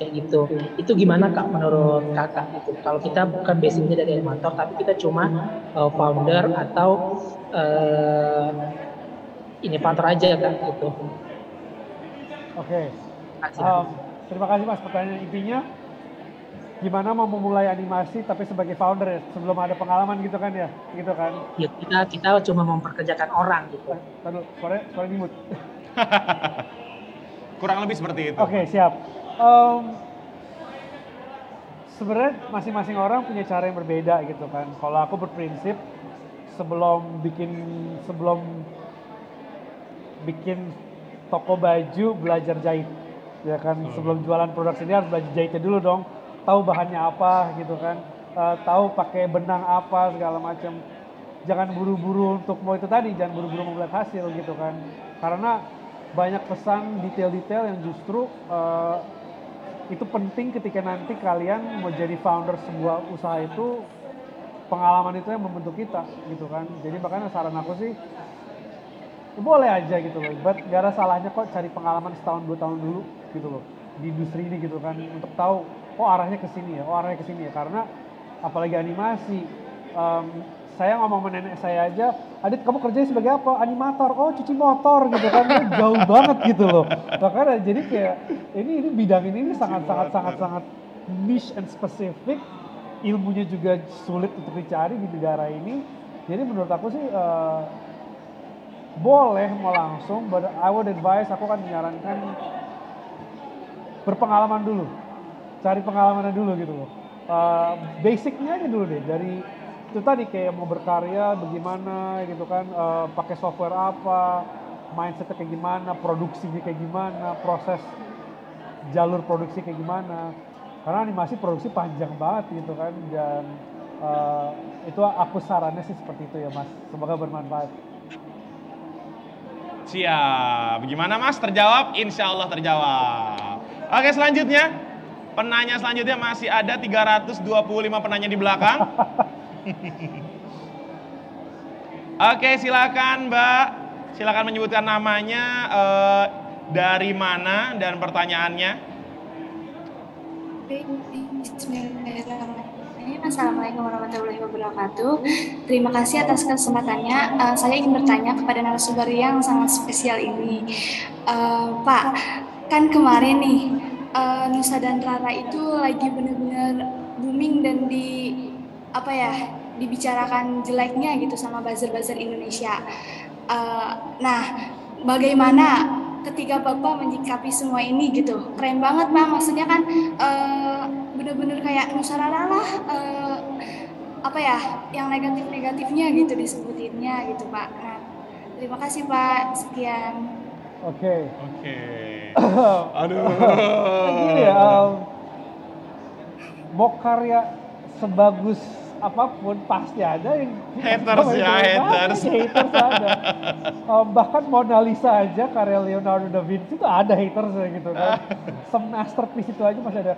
kayak gitu. Itu gimana Kak menurut Kakak gitu? Kalau kita bukan basicnya dari animator, tapi kita cuma founder atau inovator aja Kak gitu. Oke. Terima kasih Mas, pertanyaan intinya gimana mau memulai animasi tapi sebagai founder ya, sebelum ada pengalaman gitu kan ya, gitu kan? Ya kita cuma memperkerjakan orang gitu. Tadu, suara di mute. Kurang lebih seperti itu. Oke, siap. Sebenarnya masing-masing orang punya cara yang berbeda gitu kan. Kalau aku berprinsip sebelum bikin toko baju belajar jahit, ya kan. Sebelum jualan produk sendiri harus belajar jahitnya dulu dong. Tahu bahannya apa gitu kan, tahu pakai benang apa segala macam. Jangan buru-buru untuk mau itu tadi, jangan buru-buru mau melihat hasil gitu kan. Karena banyak pesan detail-detail yang justru itu penting ketika nanti kalian mau jadi founder sebuah usaha itu, pengalaman itu yang membentuk kita gitu kan. Jadi makanya saran aku sih boleh aja gitu loh. But gak ada salahnya kok cari pengalaman setahun 2 tahun dulu gitu loh di industri ini gitu kan, untuk tahu oh arahnya ke sini ya, oh arahnya ke sini ya. Karena apalagi animasi, saya ngomong sama nenek saya aja, Adit kamu kerjanya sebagai apa? Animator. Oh cuci motor gitu kan, jauh banget gitu loh. Makanya jadi kayak ini bidang ini sangat niche and specific, ilmunya juga sulit untuk dicari di negara ini. Jadi menurut aku sih boleh mau langsung, but I would advise, aku kan menyarankan berpengalaman dulu, cari pengalamannya dulu gitu loh. Basicnya aja dulu deh, dari itu tadi kayak mau berkarya bagaimana gitu kan, pakai software apa, mindsetnya kayak gimana, produksinya kayak gimana, proses jalur produksi kayak gimana. Karena animasi produksi panjang banget gitu kan, dan itu aku sarannya sih seperti itu ya Mas. Semoga bermanfaat. Siap. Gimana Mas? Terjawab? Insya Allah terjawab. Oke, selanjutnya. Penanya selanjutnya masih ada 325 penanya di belakang. Oke, silakan Mbak. Silakan menyebutkan namanya, dari mana dan pertanyaannya. Bismillahirrahmanirrahim. Assalamualaikum warahmatullahi wabarakatuh. Terima kasih atas kesempatannya. Saya ingin bertanya kepada narasumber yang sangat spesial ini. Pak, kan kemarin nih Nusa dan Rara itu lagi benar-benar booming dan dibicarakan jeleknya gitu sama buzzer-buzzer Indonesia. Nah, bagaimana ketika Bapak menyikapi semua ini gitu? Keren banget Pak, maksudnya kan bener-bener kayak Nusa Rara lah, yang negatif-negatifnya gitu disebutinnya gitu Pak. Nah, terima kasih Pak, sekian. Oke. Aduh. Gini ya, mau karya sebagus apapun pasti ada yang Haters ada. Bahkan Mona Lisa aja karya Leonardo da Vinci itu ada hatersnya gitu kan. Masterpiece itu aja masih ada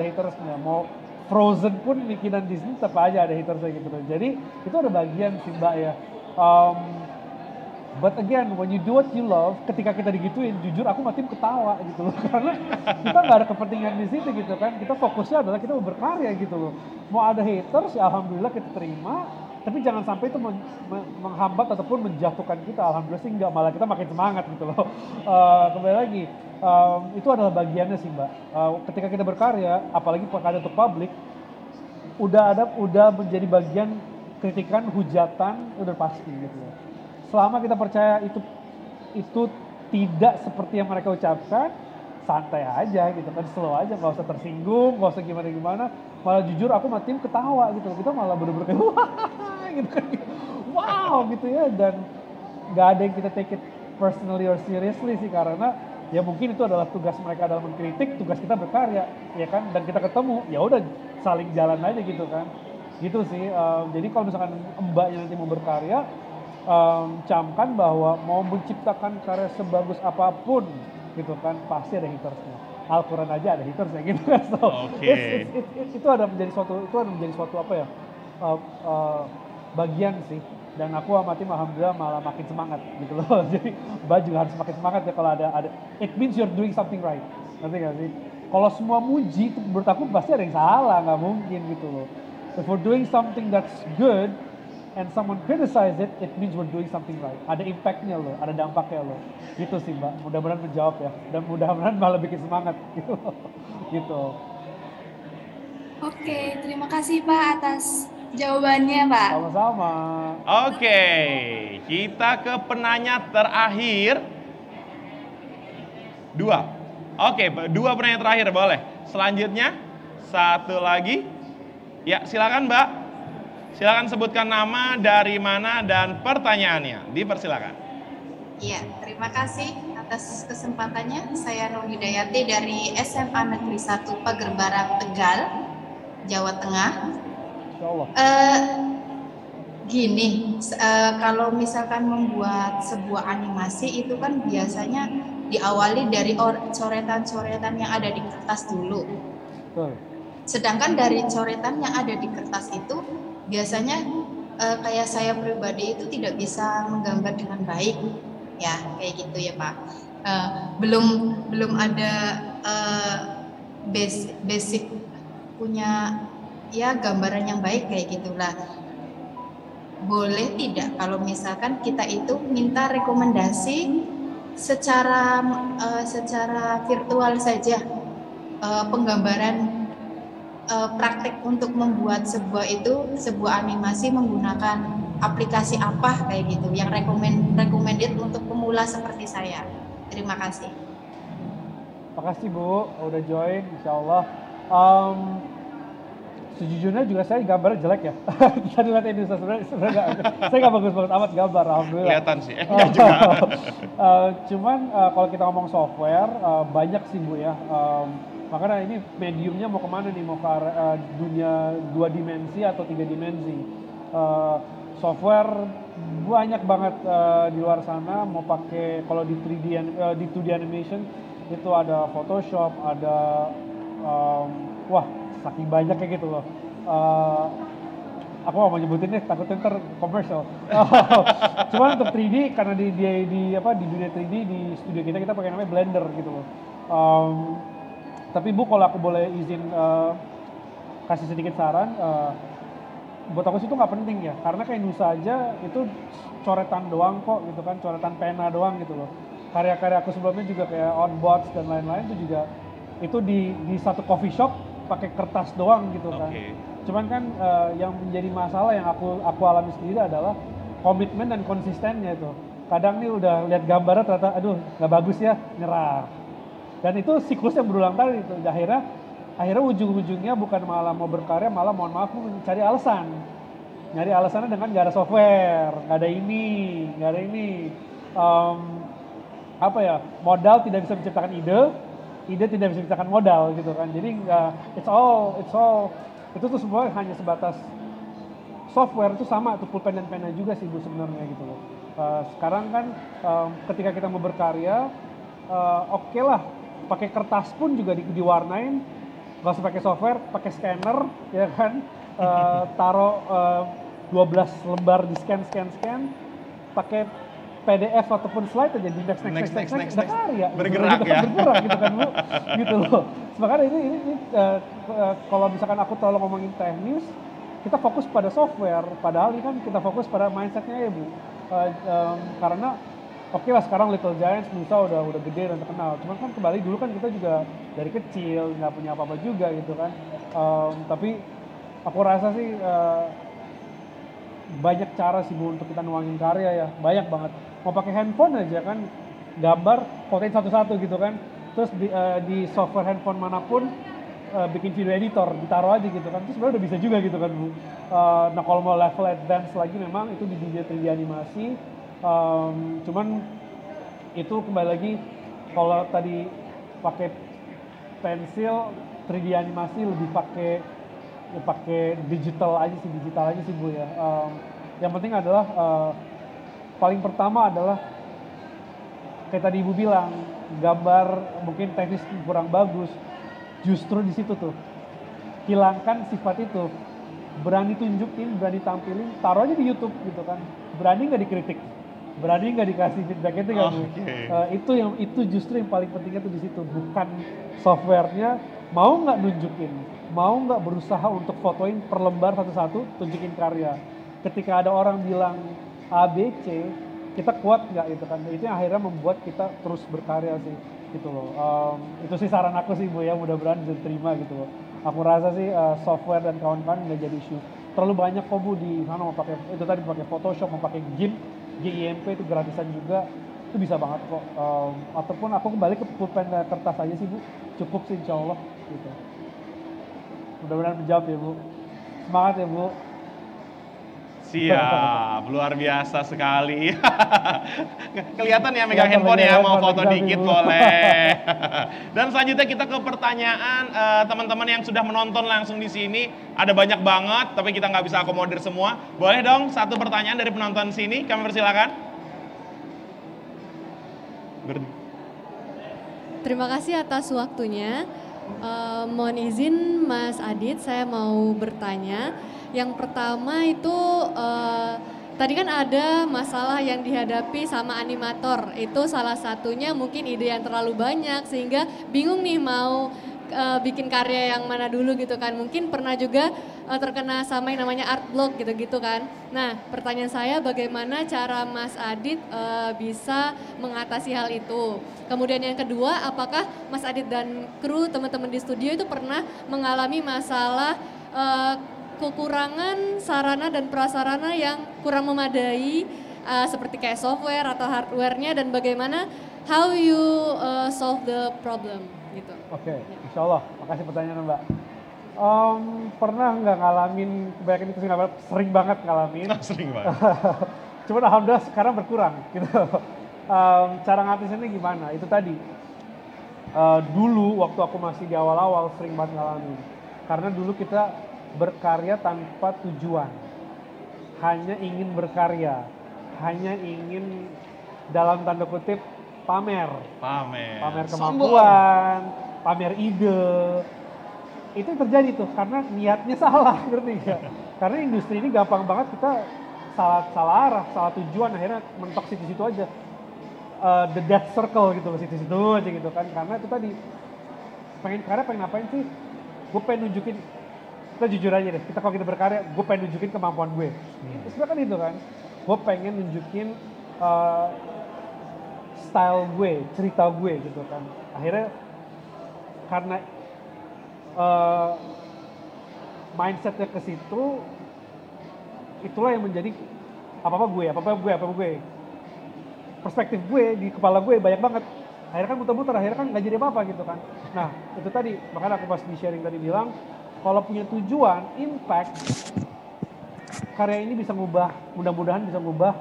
hatersnya. Mau Frozen pun bikinan Disney tetap aja ada hatersnya gitu. Jadi itu ada bagian sih Mbak ya. But again, when you do what you love, ketika kita digituin, jujur aku makin ketawa gitu loh. Karena kita nggak ada kepentingan di situ gitu kan. Kita fokusnya adalah kita mau berkarya gitu loh. Mau ada haters, ya alhamdulillah kita terima. Tapi jangan sampai itu menghambat ataupun menjatuhkan kita. Alhamdulillah sih nggak, malah kita makin semangat gitu loh. Kembali lagi, itu adalah bagiannya sih Mbak. Ketika kita berkarya, apalagi berkarya untuk publik, udah menjadi bagian kritikan, hujatan, udah pasti gitu loh. Selama kita percaya itu tidak seperti yang mereka ucapkan, santai aja gitu kan, slow aja, nggak usah tersinggung, nggak usah gimana-gimana. Malah jujur aku sama tim ketawa gitu, kita malah bener-bener kayak wah gitu kan, wow gitu ya. Dan nggak ada yang kita take it personally or seriously sih, karena ya mungkin itu adalah tugas mereka dalam mengkritik, tugas kita berkarya ya kan, dan kita ketemu ya udah saling jalan aja gitu kan, gitu sih. Jadi kalau misalkan mbaknya nanti mau berkarya, camkan bahwa mau menciptakan karya sebagus apapun gitu kan, pasti ada hatersnya. Al-Quran aja ada hatersnya gitu kan. So, itu ada menjadi suatu apa ya, bagian sih. Dan aku sama tim alhamdulillah malah makin semangat gitu loh. Jadi Mbak juga harus makin semangat ya kalau ada it means you're doing something right. Ngerti gak sih? Kalau semua muji itu menurut aku pasti ada yang salah, nggak mungkin gitu loh. If we're doing something that's good and someone criticize it, it means we're doing something right. Ada impactnya loh, ada dampaknya loh. Gitu sih Mbak, mudah-mudahan menjawab ya. Dan mudah-mudahan malah bikin semangat gitu. Gitu. Oke, terima kasih Pak atas jawabannya Pak. Sama-sama. Oke, kita ke penanya terakhir. Dua penanya terakhir boleh. Selanjutnya, satu lagi. Ya, silakan Mbak. Silakan sebutkan nama, dari mana, dan pertanyaannya. Dipersilakan. Iya, terima kasih atas kesempatannya. Saya Nur Hidayati dari SMA Negeri 1 Pagerbaran, Tegal, Jawa Tengah. Kalau misalkan membuat sebuah animasi itu kan biasanya diawali dari coretan-coretan yang ada di kertas dulu. Sedangkan dari coretan yang ada di kertas itu biasanya kayak saya pribadi itu tidak bisa menggambar dengan baik, ya kayak gitu ya Pak. Belum ada basic punya ya gambaran yang baik kayak gitulah. Boleh tidak kalau misalkan kita itu minta rekomendasi secara virtual saja penggambaran praktek untuk membuat sebuah animasi menggunakan aplikasi apa kayak gitu yang recommended untuk pemula seperti saya. Terima kasih. Makasih Bu, udah join, insya Allah. Sejujurnya juga saya gambarnya jelek ya. Tadi lihat ini sebenarnya saya nggak bagus-bagus amat gambar, alhamdulillah. Kelihatan sih, juga. Cuman kalau kita ngomong software, banyak sih Bu ya. Makanya ini mediumnya mau kemana nih? Mau ke dunia 2 dimensi atau 3 dimensi? Software banyak banget di luar sana. Mau pakai kalau di 2D animation itu ada Photoshop, ada wah saking banyak kayak gitu loh. Aku gak mau nyebutin deh, takutnya ntar commercial. Cuman untuk 3D karena di dunia 3D di studio kita pakai namanya Blender gitu loh. Tapi Bu, kalau aku boleh izin kasih sedikit saran, buat aku sih itu nggak penting ya, karena kayak Nusa aja itu coretan doang kok gitu kan, coretan pena doang gitu loh. Karya-karya aku sebelumnya juga kayak Onbots dan lain-lain itu juga itu di satu coffee shop pakai kertas doang gitu kan. Cuman kan yang menjadi masalah yang aku alami sendiri adalah komitmen dan konsistennya itu. Kadang nih udah lihat gambarnya ternyata aduh nggak bagus ya, nyerah. Dan itu siklus yang berulang kali itu. Akhirnya ujung-ujungnya bukan malah mau berkarya, malah mohon maaf mencari alasan. Nyari alasannya dengan nggak ada software, nggak ada ini. Modal tidak bisa menciptakan ide tidak bisa menciptakan modal gitu kan. Jadi it's all itu tuh semua hanya sebatas software itu sama tuh pulpen dan pena juga sih Bu sebenarnya gitu loh. Sekarang kan ketika kita mau berkarya, oke lah pakai kertas pun juga diwarnain, nggak usah pakai software, pakai scanner ya kan, taruh 12 lembar di scan, pakai PDF ataupun slide aja di next udah karya, bergerak gitu, ya, bergerak gitu kan Bu, gitu loh. Makanya ini kalau misalkan aku terlalu ngomongin teknis, kita fokus pada software, padahal ini kan kita fokus pada mindsetnya ya Bu, karena oke lah sekarang Little Giants Nusa udah gede dan terkenal. Cuman kan kembali dulu kan kita juga dari kecil nggak punya apa-apa juga gitu kan. Tapi aku rasa sih banyak cara sih Bu untuk kita nuangin karya ya. Banyak banget. Mau pakai handphone aja kan, gambar, fotoin satu-satu gitu kan. Terus di software handphone manapun bikin video editor, ditaruh aja gitu kan. Terus sebenarnya udah bisa juga gitu kan Bu. Nah kalau mau level advance lagi memang itu di dunia 3D animasi. Cuman itu kembali lagi kalau tadi pakai pensil 3D animasi lebih pakai digital aja sih Bu ya. Yang penting adalah paling pertama adalah kayak tadi Ibu bilang, gambar mungkin teknis kurang bagus, justru di situ tuh hilangkan sifat itu, berani tunjukin, berani tampilin, taruh aja di YouTube gitu kan, berani nggak dikritik, berani nggak dikasih feedback itu kan Bu. Itu justru yang paling pentingnya tuh di situ, bukan softwarenya. Mau nggak nunjukin, mau nggak berusaha untuk fotoin per lembar satu-satu, tunjukin karya. Ketika ada orang bilang A, B, C, kita kuat nggak gitu kan. Itu yang akhirnya membuat kita terus berkarya sih gitu loh. Itu sih saran aku sih Bu ya, mudah-mudahan bisa diterima gitu loh. Aku rasa sih software dan kawan-kawan nggak jadi isu. Terlalu banyak kok Bu di sana, mau pakai itu tadi, pakai Photoshop, mau pakai GIMP itu gratisan juga, itu bisa banget kok. Ataupun aku kembali ke pulpen kertas aja sih Bu, cukup sih insya Allah gitu. Mudah-mudahan menjawab ya Bu. Semangat ya Bu. Siap, luar biasa sekali. Kelihatan ya megang handphone ya, mau foto dikit boleh. Dan selanjutnya kita ke pertanyaan teman-teman yang sudah menonton langsung di sini. Ada banyak banget, tapi kita nggak bisa akomodir semua. Boleh dong satu pertanyaan dari penonton sini, kami persilakan. Terima kasih atas waktunya. Mohon izin Mas Adit, saya mau bertanya. Yang pertama itu tadi kan ada masalah yang dihadapi sama animator. Itu salah satunya mungkin ide yang terlalu banyak sehingga bingung nih mau bikin karya yang mana dulu gitu kan. Mungkin pernah juga terkena sama yang namanya art block gitu-gitu kan. Nah, pertanyaan saya bagaimana cara Mas Adit bisa mengatasi hal itu? Kemudian yang kedua, apakah Mas Adit dan kru teman-teman di studio itu pernah mengalami masalah kekurangan sarana dan prasarana yang kurang memadai seperti kayak software atau hardware-nya, dan bagaimana how you solve the problem gitu. Oke, insya Allah. Makasih pertanyaan Mbak. Pernah nggak ngalamin, kebanyakan itu sering banget ngalamin. Sering banget. Cuman alhamdulillah sekarang berkurang gitu. Cara ngatasinnya gimana? Itu tadi. Dulu waktu aku masih di awal-awal sering banget ngalamin. Karena dulu kita berkarya tanpa tujuan. Hanya ingin berkarya. Hanya ingin dalam tanda kutip pamer kemampuan, pamer ide. Itu terjadi tuh karena niatnya salah, ngerti nggak? Karena industri ini gampang banget kita salah arah, salah tujuan, akhirnya mentok situ-situ aja. The death circle gitu, situ-situ aja gitu kan. Karena itu tadi pengen ngapain sih? Gue pengen nunjukin, kita jujur aja deh, kalau kita berkarya, gue pengen nunjukin kemampuan gue. Sebenarnya kan itu kan, gue pengen nunjukin style gue, cerita gue gitu kan. Akhirnya karena mindsetnya ke situ, itulah yang menjadi apa-apa gue. Perspektif gue di kepala gue banyak banget. Akhirnya kan muter-muter, akhirnya kan nggak jadi apa-apa gitu kan. Nah itu tadi, makanya aku pas di sharing tadi bilang, kalau punya tujuan, impact, karya ini bisa ngubah, mudah-mudahan bisa ngubah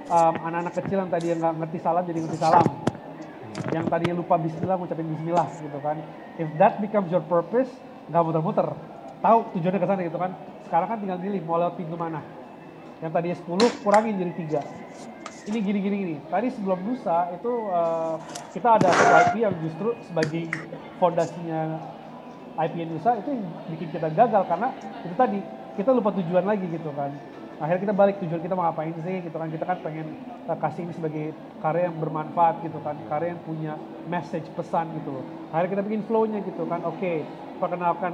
anak-anak kecil yang tadi nggak ngerti salam jadi ngerti salam, yang tadinya lupa bismillah ngucapin bismillah gitu kan. If that becomes your purpose, nggak muter-muter, tahu tujuannya ke sana gitu kan. Sekarang kan tinggal pilih mau lewat pintu mana. Yang tadinya 10 kurangin jadi 3. Ini gini. Tadi sebelum lusa itu kita ada IP yang justru sebagai fondasinya IP Nusa itu yang bikin kita gagal karena itu tadi kita lupa tujuan lagi gitu kan. Akhirnya kita balik, tujuan kita mau ngapain sih gitu kan. Kita kan pengen kasih ini sebagai karya yang bermanfaat gitu kan, karya yang punya message, pesan gitu loh. Akhirnya kita bikin flow-nya gitu kan. Oke, perkenalkan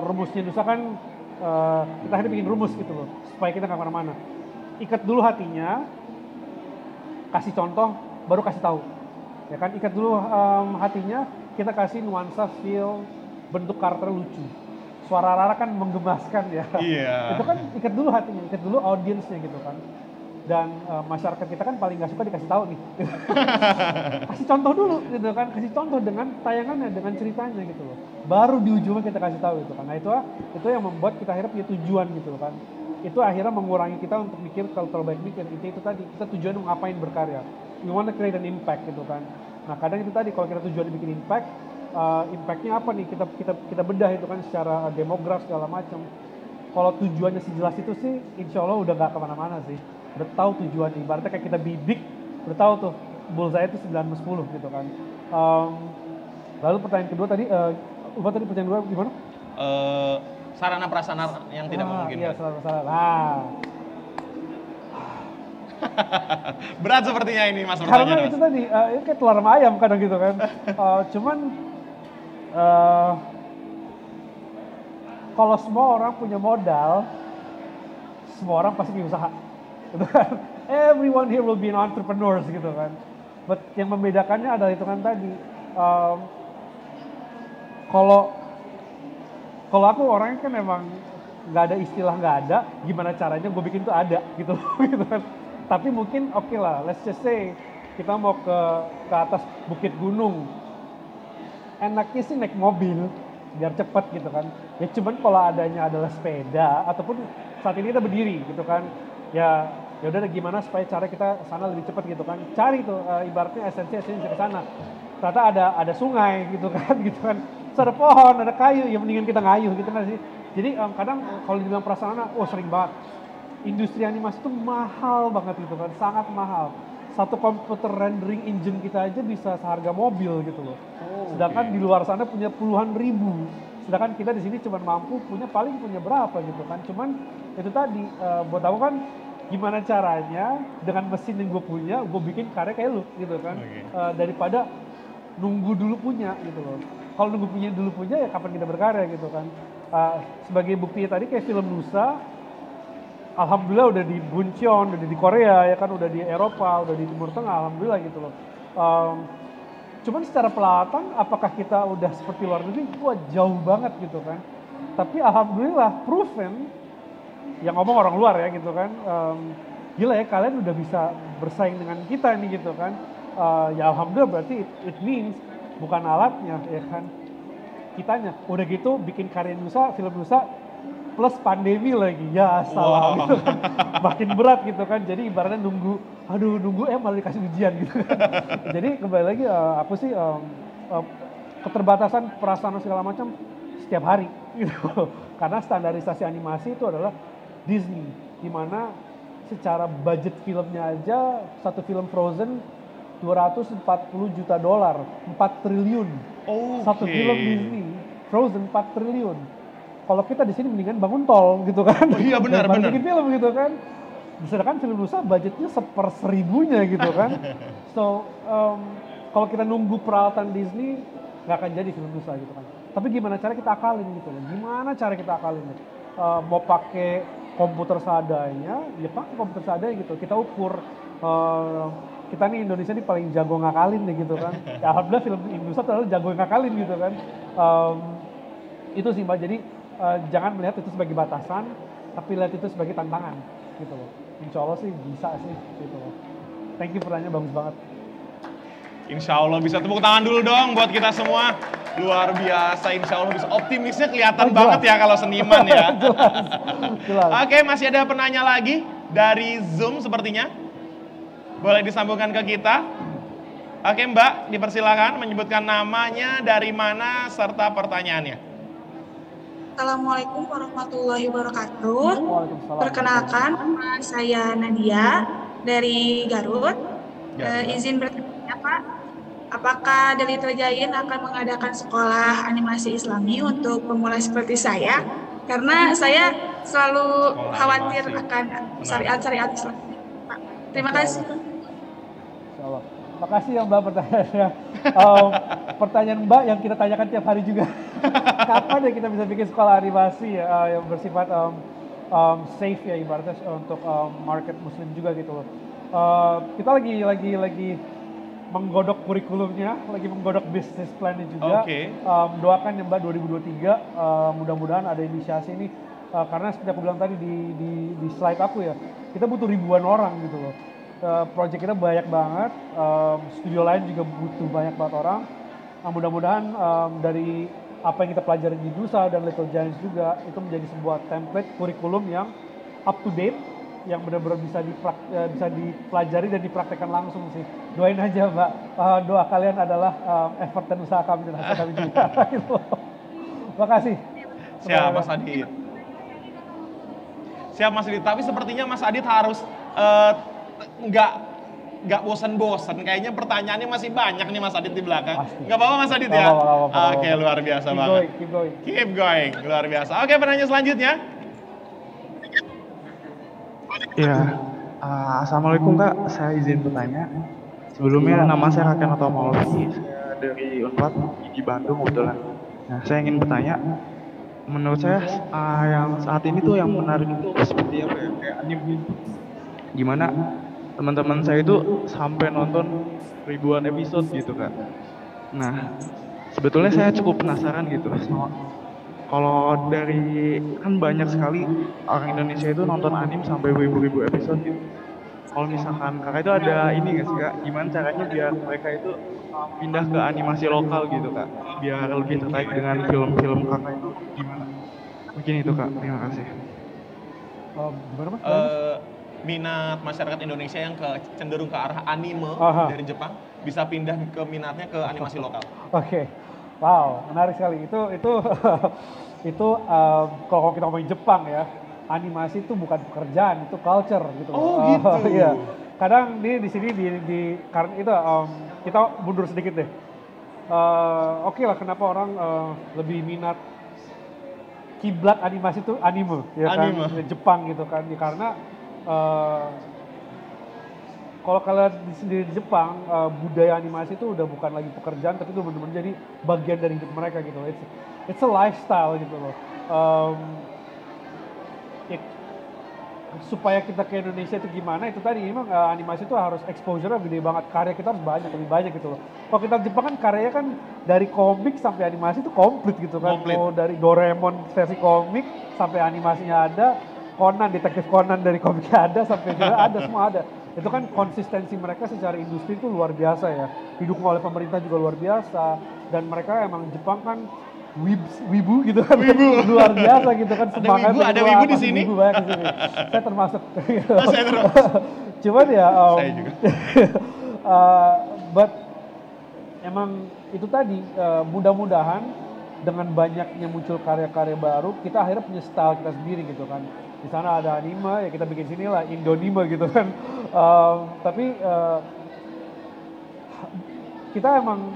rumusnya Nusa kan, kita akhirnya bikin rumus gitu loh supaya kita nggak kemana-mana. Ikat dulu hatinya, kasih contoh, baru kasih tahu. Ya kan, ikat dulu hatinya, kita kasih nuansa, feel, bentuk karakter lucu. Suara Rara kan menggemaskan ya. Iya. Itu kan ikat dulu hatinya, ikat dulu audiensnya gitu kan. Dan masyarakat kita kan paling gak suka dikasih tahu nih. Kasih contoh dulu gitu kan, kasih contoh dengan tayangannya, dengan ceritanya gitu loh. Baru di ujungnya kita kasih tahu gitu kan. Nah itu yang membuat kita akhirnya punya tujuan gitu loh kan. Itu akhirnya mengurangi kita untuk mikir kalau terlalu banyak mikir. Itu tadi, kita tujuan mau ngapain berkarya. We want to create an impact gitu kan. Nah kadang itu tadi, kalau kita tujuan bikin impact, impactnya apa nih, kita bedah itu kan secara demograf segala macam. Kalau tujuannya sejelas itu sih insya Allah udah gak kemana-mana sih, udah tahu tujuan. Ibaratnya kayak kita bidik udah tahu tuh bullseye itu 9/10 gitu kan. Lalu pertanyaan kedua tadi lupa tadi pertanyaan kedua gimana? Sarana prasarana yang tidak memungkinkan. Iya, sarana prasarana. Nah, berat sepertinya ini Mas karena pertanyaan. itu tadi itu kayak telur sama ayam kadang gitu kan. Cuman kalau semua orang punya modal, semua orang pasti punya usaha. Gitu kan? Everyone here will be an entrepreneurs gitu kan. But yang membedakannya adalah itu kan tadi. Kalau aku orangnya kan emang nggak ada istilah nggak ada, gimana caranya gue bikin itu ada gitu, gitu kan. Tapi mungkin oke lah, let's just say kita mau ke atas bukit gunung, enaknya sih naik mobil biar cepet gitu kan. Ya cuman kalau adanya adalah sepeda ataupun saat ini kita berdiri gitu kan, ya udah gimana supaya cara kita sana lebih cepat gitu kan. Cari tuh ibaratnya esensi ke sana. Ternyata ada sungai gitu kan, gitu kan. Terus ada pohon, ada kayu, ya mendingan kita ngayuh gitu kan sih. Jadi kadang kalau dibilang prasarana, sering banget. Industri animasi itu mahal banget gitu kan, sangat mahal. Satu komputer rendering engine kita aja bisa seharga mobil gitu loh. Sedangkan di luar sana punya puluhan ribu Sedangkan kita di sini cuma mampu paling punya berapa gitu kan. Cuman itu tadi buat aku kan gimana caranya dengan mesin yang gue punya, gue bikin karya kayak lu gitu kan. Daripada nunggu dulu punya gitu loh. Kalau nunggu punya dulu punya ya kapan kita berkarya gitu kan. Sebagai bukti tadi kayak film Nusa, alhamdulillah udah di Buncheon, udah di Korea ya kan, udah di Eropa, udah di Timur Tengah, alhamdulillah gitu loh. Cuman secara pelatan apakah kita udah seperti luar negeri? Wah jauh banget gitu kan. Tapi alhamdulillah proven, yang ngomong orang luar ya gitu kan, gila ya kalian udah bisa bersaing dengan kita nih gitu kan. Ya alhamdulillah berarti it means bukan alatnya ya kan, kitanya. Udah gitu bikin karya Nusa, film Nusa plus pandemi lagi, ya salah gitu kan. Makin berat gitu kan, jadi ibaratnya nunggu malah dikasih ujian gitu kan. Jadi kembali lagi apa sih keterbatasan perasaan segala macam setiap hari gitu. Karena standarisasi animasi itu adalah Disney, dimana secara budget filmnya aja satu film Frozen $240 juta, 4 triliun. Satu film Disney, Frozen 4 triliun. Kalau kita di sini mendingan bangun tol gitu kan. Oh iya benar. Bikin film gitu kan. Sedangkan film Nusa budgetnya 1/1000-nya gitu kan. So kalau kita nunggu peralatan Disney nggak akan jadi film Nusa gitu kan. Tapi gimana cara kita akalin gitu loh. Gimana cara kita akalin? Mau pakai komputer seadanya, ya pakai komputer seadanya gitu. Kita ukur kita nih Indonesia nih paling jago ngakalin nih gitu kan. Ya, alhamdulillah film Indonesia terlalu jago ngakalin gitu kan. Itu sih Mbak, jadi jangan melihat itu sebagai batasan, tapi lihat itu sebagai tantangan gitu loh. Insya Allah sih bisa sih gitu loh. Thank you pertanyaannya bagus banget. Insya Allah bisa tepuk tangan dulu dong buat kita semua. Luar biasa, insya Allah bisa. Optimisnya kelihatan banget ya kalau seniman ya. Jelas. Oke, masih ada penanya lagi dari Zoom sepertinya. Boleh disambungkan ke kita. Oke Mbak, dipersilakan menyebutkan namanya, dari mana, serta pertanyaannya. Assalamualaikum warahmatullahi wabarakatuh. Waalaikumsalam. Perkenalkan, nama saya Nadia dari Garut. Izin bertanya Pak, apakah Dari Terjain akan mengadakan sekolah animasi Islami untuk pemula seperti saya? Karena saya selalu khawatir akan syariat-syariat Islam. Pak, terima kasih. Insyaallah. Makasih ya Mbak pertanyaannya. Pertanyaan Mbak yang kita tanyakan tiap hari juga. Kapan ya kita bisa bikin sekolah animasi ya, yang bersifat safe ya ibaratnya untuk market muslim juga gitu loh. Kita lagi menggodok kurikulumnya, lagi menggodok bisnis plan-nya juga. Doakan ya Mbak 2023 mudah-mudahan ada inisiasi ini, karena seperti aku bilang tadi di slide aku ya, kita butuh ribuan orang gitu loh. Project kita banyak banget, studio lain juga butuh banyak banget orang. Mudah-mudahan dari apa yang kita pelajari di Nusa dan Little Giants juga itu menjadi sebuah template kurikulum yang up to date, yang benar-benar bisa dipelajari dan dipraktekkan langsung sih. Doain aja Mbak, doa kalian adalah effort dan usaha kami dan hasil kami juga. Gitu. Makasih. Siap Mas Adit. Siap Mas Adit, tapi sepertinya Mas Adit harus nggak bosan-bosan. Kayaknya pertanyaannya masih banyak nih Mas Adit di belakang. Nggak apa-apa Mas Adit ya? Oke, luar biasa banget. Keep going, luar biasa. Oke, penanya selanjutnya. Ya, Assalamualaikum Kak, saya izin bertanya. Sebelumnya nama saya Raken atau Maulvi, saya dari Unpad di Bandung kebetulan. Nah, saya ingin bertanya, menurut saya yang saat ini tuh yang menarik itu seperti apa ya, kayak anime. Gimana teman-teman saya itu sampai nonton ribuan episode gitu kan. Nah, sebetulnya saya cukup penasaran gitu. Kalau dari kan banyak sekali orang Indonesia itu nonton anime sampai ribu-ribu episode gitu. Kalau misalkan kakak itu ada ini nggak sih Kak, gimana caranya biar mereka itu pindah ke animasi lokal gitu Kak, biar lebih tertarik dengan film-film kakak itu gimana? Mungkin itu Kak, terima kasih. Gimana Mas? Minat masyarakat Indonesia yang cenderung ke arah anime dari Jepang bisa pindah ke minatnya ke animasi lokal. Oke. Wow, menarik sekali. Itu kalau kita ngomongin Jepang ya, animasi itu bukan pekerjaan, itu culture gitu. Oh gitu. Iya. Kadang di sini karena itu kita mundur sedikit deh. Oke lah, kenapa orang lebih minat kiblat animasi itu anime, ya kan, Anime. Jepang gitu kan, ya, karena kalau kalian sendiri di Jepang, budaya animasi itu udah bukan lagi pekerjaan, tapi itu benar-benar jadi bagian dari hidup mereka gitu. It's a lifestyle gitu loh. Ya, supaya kita ke Indonesia itu gimana, itu tadi memang animasi itu harus exposure-nya gede banget, karya kita harus banyak, lebih banyak gitu loh. Kalau kita di Jepang kan karyanya kan dari komik sampai animasi itu komplit gitu kan. Komplit. Mau dari Doraemon versi komik sampai animasinya ada, Conan, detektif Conan dari komiknya ada, sampai film ada, semua ada. Itu kan konsistensi mereka secara industri itu luar biasa ya. Didukung oleh pemerintah juga luar biasa. Dan mereka emang Jepang kan wibu gitu kan. Luar biasa gitu kan. Ada wibu di sini? Wibu banyak di sini. Saya termasuk. Saya termasuk. Cuman ya, Saya juga. but emang itu tadi, mudah-mudahan dengan banyaknya muncul karya-karya baru, kita akhirnya punya style kita sendiri gitu kan. Di sana ada anime, ya kita bikin sini lah, Indonime gitu kan. Tapi kita emang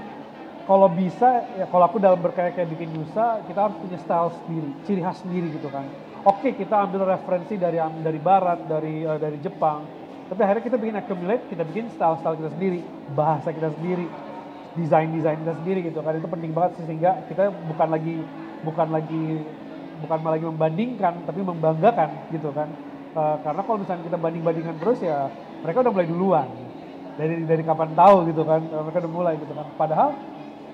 kalau bisa, ya kalau aku dalam berkarya kayak bikin Yusa, kita harus punya style sendiri, ciri khas sendiri gitu kan. Oke, kita ambil referensi dari barat, dari Jepang, tapi akhirnya kita bikin accumulate, kita bikin style-style kita sendiri, bahasa kita sendiri, desain kita sendiri gitu kan. Itu penting banget sih, sehingga kita bukan lagi membandingkan, tapi membanggakan gitu kan. Karena kalau misalnya kita banding-bandingkan terus, ya mereka udah mulai duluan. Dari kapan tahu gitu kan, mereka udah mulai gitu kan. Padahal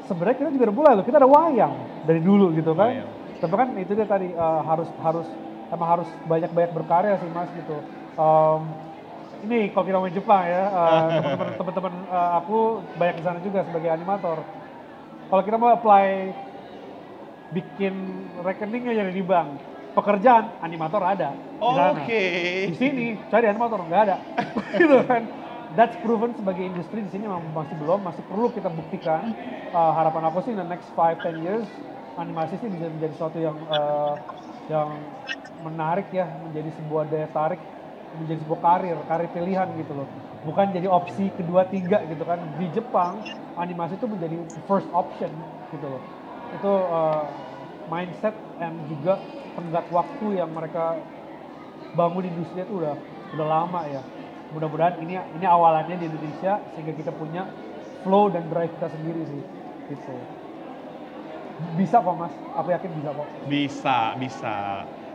sebenarnya kita juga udah mulai loh, kita ada wayang dari dulu gitu kan. Tapi kan itu dia tadi, harus banyak-banyak berkarya sih Mas gitu. Ini kalau kita main Jepang ya, teman-teman aku banyak di sana juga sebagai animator. Kalau kita mau apply bikin rekening aja di bank, pekerjaan animator ada di sana. Di sini cari animator nggak ada, gitu kan. That's proven sebagai industri di sini masih perlu kita buktikan. Harapan aku sih in the next 5-10 years animasi sih bisa menjadi sesuatu yang menarik ya, menjadi sebuah daya tarik, menjadi sebuah karir pilihan gitu loh. Bukan jadi opsi kedua, tiga gitu kan. Di Jepang animasi itu menjadi first option gitu loh. Itu mindset dan juga tenggat waktu yang mereka bangun industri itu udah lama ya. Mudah-mudahan ini awalannya di Indonesia sehingga kita punya flow dan drive kita sendiri sih gitu. Bisa kok Mas, aku yakin bisa kok.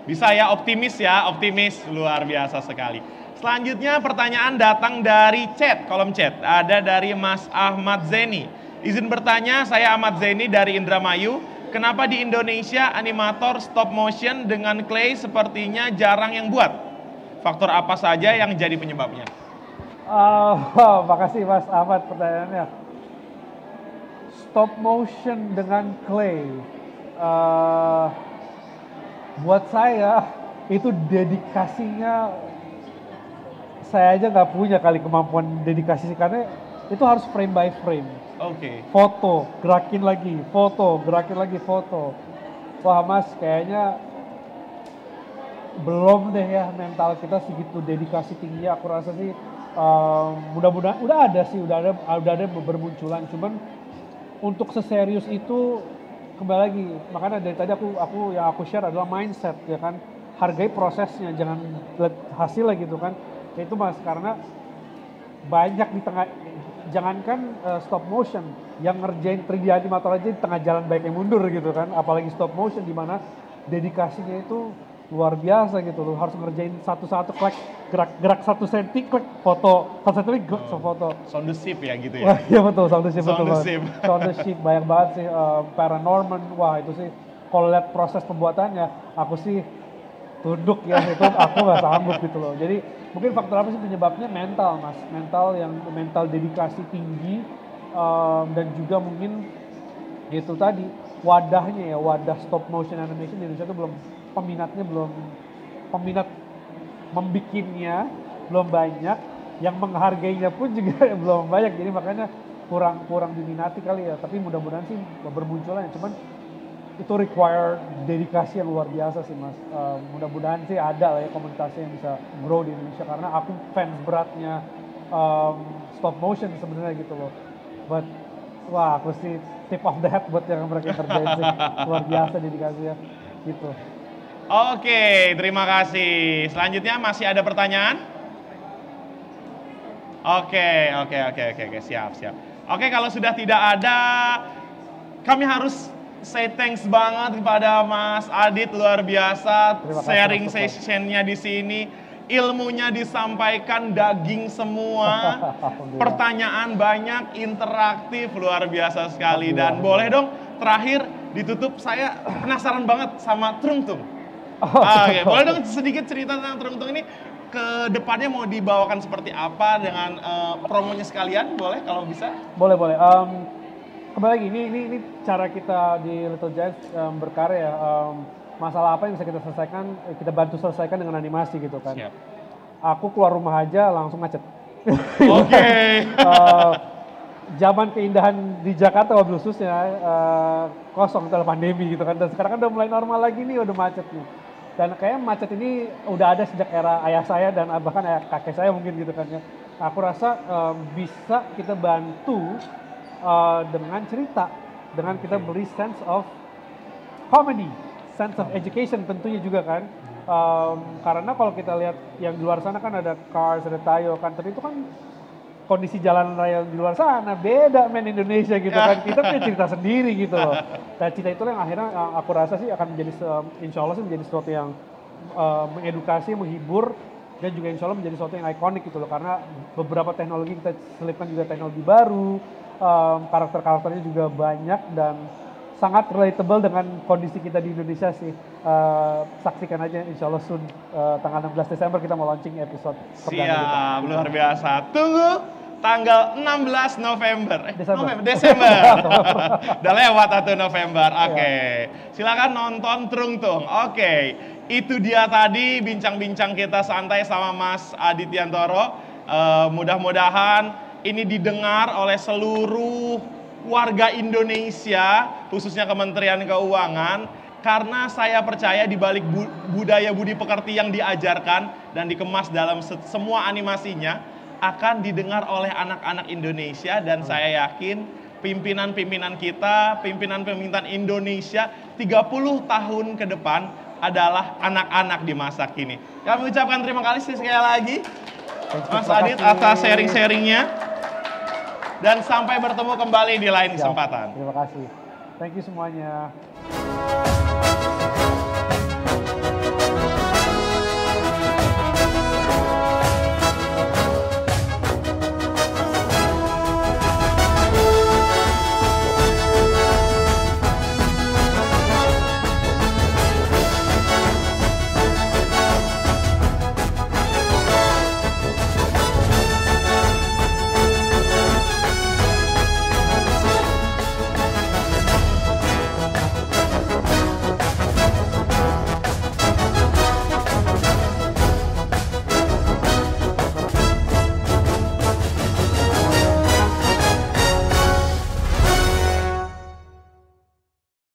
Bisa ya, optimis luar biasa sekali. Selanjutnya pertanyaan datang dari kolom chat. Ada dari Mas Ahmad Zeni. Izin bertanya, saya Ahmad Zeni dari Indramayu. Kenapa di Indonesia animator stop motion dengan clay sepertinya jarang yang buat? Faktor apa saja yang jadi penyebabnya? Makasih Mas Ahmad pertanyaannya. Stop motion dengan clay. Buat saya itu dedikasinya, saya aja nggak punya kali kemampuan dedikasi, karena itu harus frame by frame. Foto, gerakin lagi, foto. Wah Mas, kayaknya belum deh ya mental kita segitu dedikasi tinggi. Aku rasa sih mudah-mudahan udah ada bermunculan. Cuman untuk seserius itu kembali lagi, makanya dari tadi aku share adalah mindset ya kan. Hargai prosesnya, jangan lihat hasilnya gitu kan. Itu Mas, karena banyak di tengah, jangankan stop motion, yang ngerjain 3D animator aja di tengah jalan banyak yang mundur gitu kan, apalagi stop motion di mana dedikasinya itu luar biasa gitu loh, harus ngerjain satu-satu, klik, gerak 1 cm, klik, foto, 1 cm, foto. Sound the ship ya gitu ya? Wah, iya betul, sound the ship. Sound the ship, banyak banget sih, Paranorman, wah itu sih, kalau lihat proses pembuatannya, aku sih tunduk ya, itu aku nggak sanggup gitu loh. Jadi mungkin faktor apa sih penyebabnya? Mental Mas, mental dedikasi tinggi, dan juga mungkin itu tadi wadahnya ya, wadah stop motion animation di Indonesia itu peminat membikinnya belum banyak, yang menghargainya pun juga belum banyak, jadi makanya kurang diminati kali ya. Tapi mudah-mudahan sih bermunculan ya, cuman itu require dedikasi yang luar biasa sih Mas. Mudah-mudahan sih ada lah ya komunitas yang bisa grow di Indonesia, karena aku fans beratnya stop motion sebenarnya gitu loh. But wah, aku sih tip of the hat buat yang mereka kerjain sih, luar biasa dedikasinya gitu. Oke, terima kasih. Selanjutnya masih ada pertanyaan? Oke, siap. Oke, kalau sudah tidak ada, kami harus say thanks banget kepada Mas Adit, luar biasa sharing sessionnya di sini. Ilmunya disampaikan daging semua, pertanyaan banyak, interaktif, luar biasa sekali. Dan boleh dong terakhir ditutup, saya penasaran banget sama Trung-Tung. Oke, boleh dong sedikit cerita tentang Trung-Tung ini, ke depannya mau dibawakan seperti apa dengan promonya sekalian, boleh kalau bisa? Boleh. Kembali lagi, ini cara kita di Little Giants berkarya. Masalah apa yang bisa kita selesaikan, kita bantu selesaikan dengan animasi gitu kan. Siap. Aku keluar rumah aja langsung macet. Oke. Zaman keindahan di Jakarta khususnya kosong setelah pandemi gitu kan. Dan sekarang kan udah mulai normal lagi nih, udah macet nih. Dan kayaknya macet ini udah ada sejak era ayah saya dan bahkan ayah kakek saya mungkin gitu kan ya. Aku rasa bisa kita bantu dengan cerita, dengan kita beri sense of comedy, sense of education tentunya juga kan. Karena kalau kita lihat yang di luar sana kan ada Cars, ada Tayo kan, tapi itu kan kondisi jalan raya di luar sana beda Indonesia gitu kan. Kita punya cerita sendiri gitu loh. Dan cerita itu yang akhirnya aku rasa sih akan menjadi, insya Allah sih menjadi sesuatu yang mengedukasi, menghibur, dan juga insya Allah menjadi sesuatu yang ikonik gitu loh. Karena beberapa teknologi kita selipkan juga teknologi baru, karakter-karakternya juga banyak dan sangat relatable dengan kondisi kita di Indonesia sih. Saksikan aja insya Allah soon, tanggal 16 Desember kita mau launching episode perdana kita. Siap, luar biasa. Tunggu tanggal 16 November. Desember. Udah lewat atau November. Oke. Silakan nonton Trung-Tung. Oke. Itu dia tadi bincang-bincang kita santai sama Mas Adit Yantoro. Mudah-mudahan ini didengar oleh seluruh warga Indonesia, khususnya Kementerian Keuangan, karena saya percaya di balik budaya budi pekerti yang diajarkan dan dikemas dalam semua animasinya akan didengar oleh anak-anak Indonesia, dan saya yakin pimpinan-pimpinan kita, pimpinan-pimpinan Indonesia 30 tahun ke depan adalah anak-anak di masa kini. Kami ucapkan terima kasih sekali lagi Mas Adit atas sharing-sharingnya. Dan sampai bertemu kembali di lain kesempatan. Terima kasih. Thank you semuanya.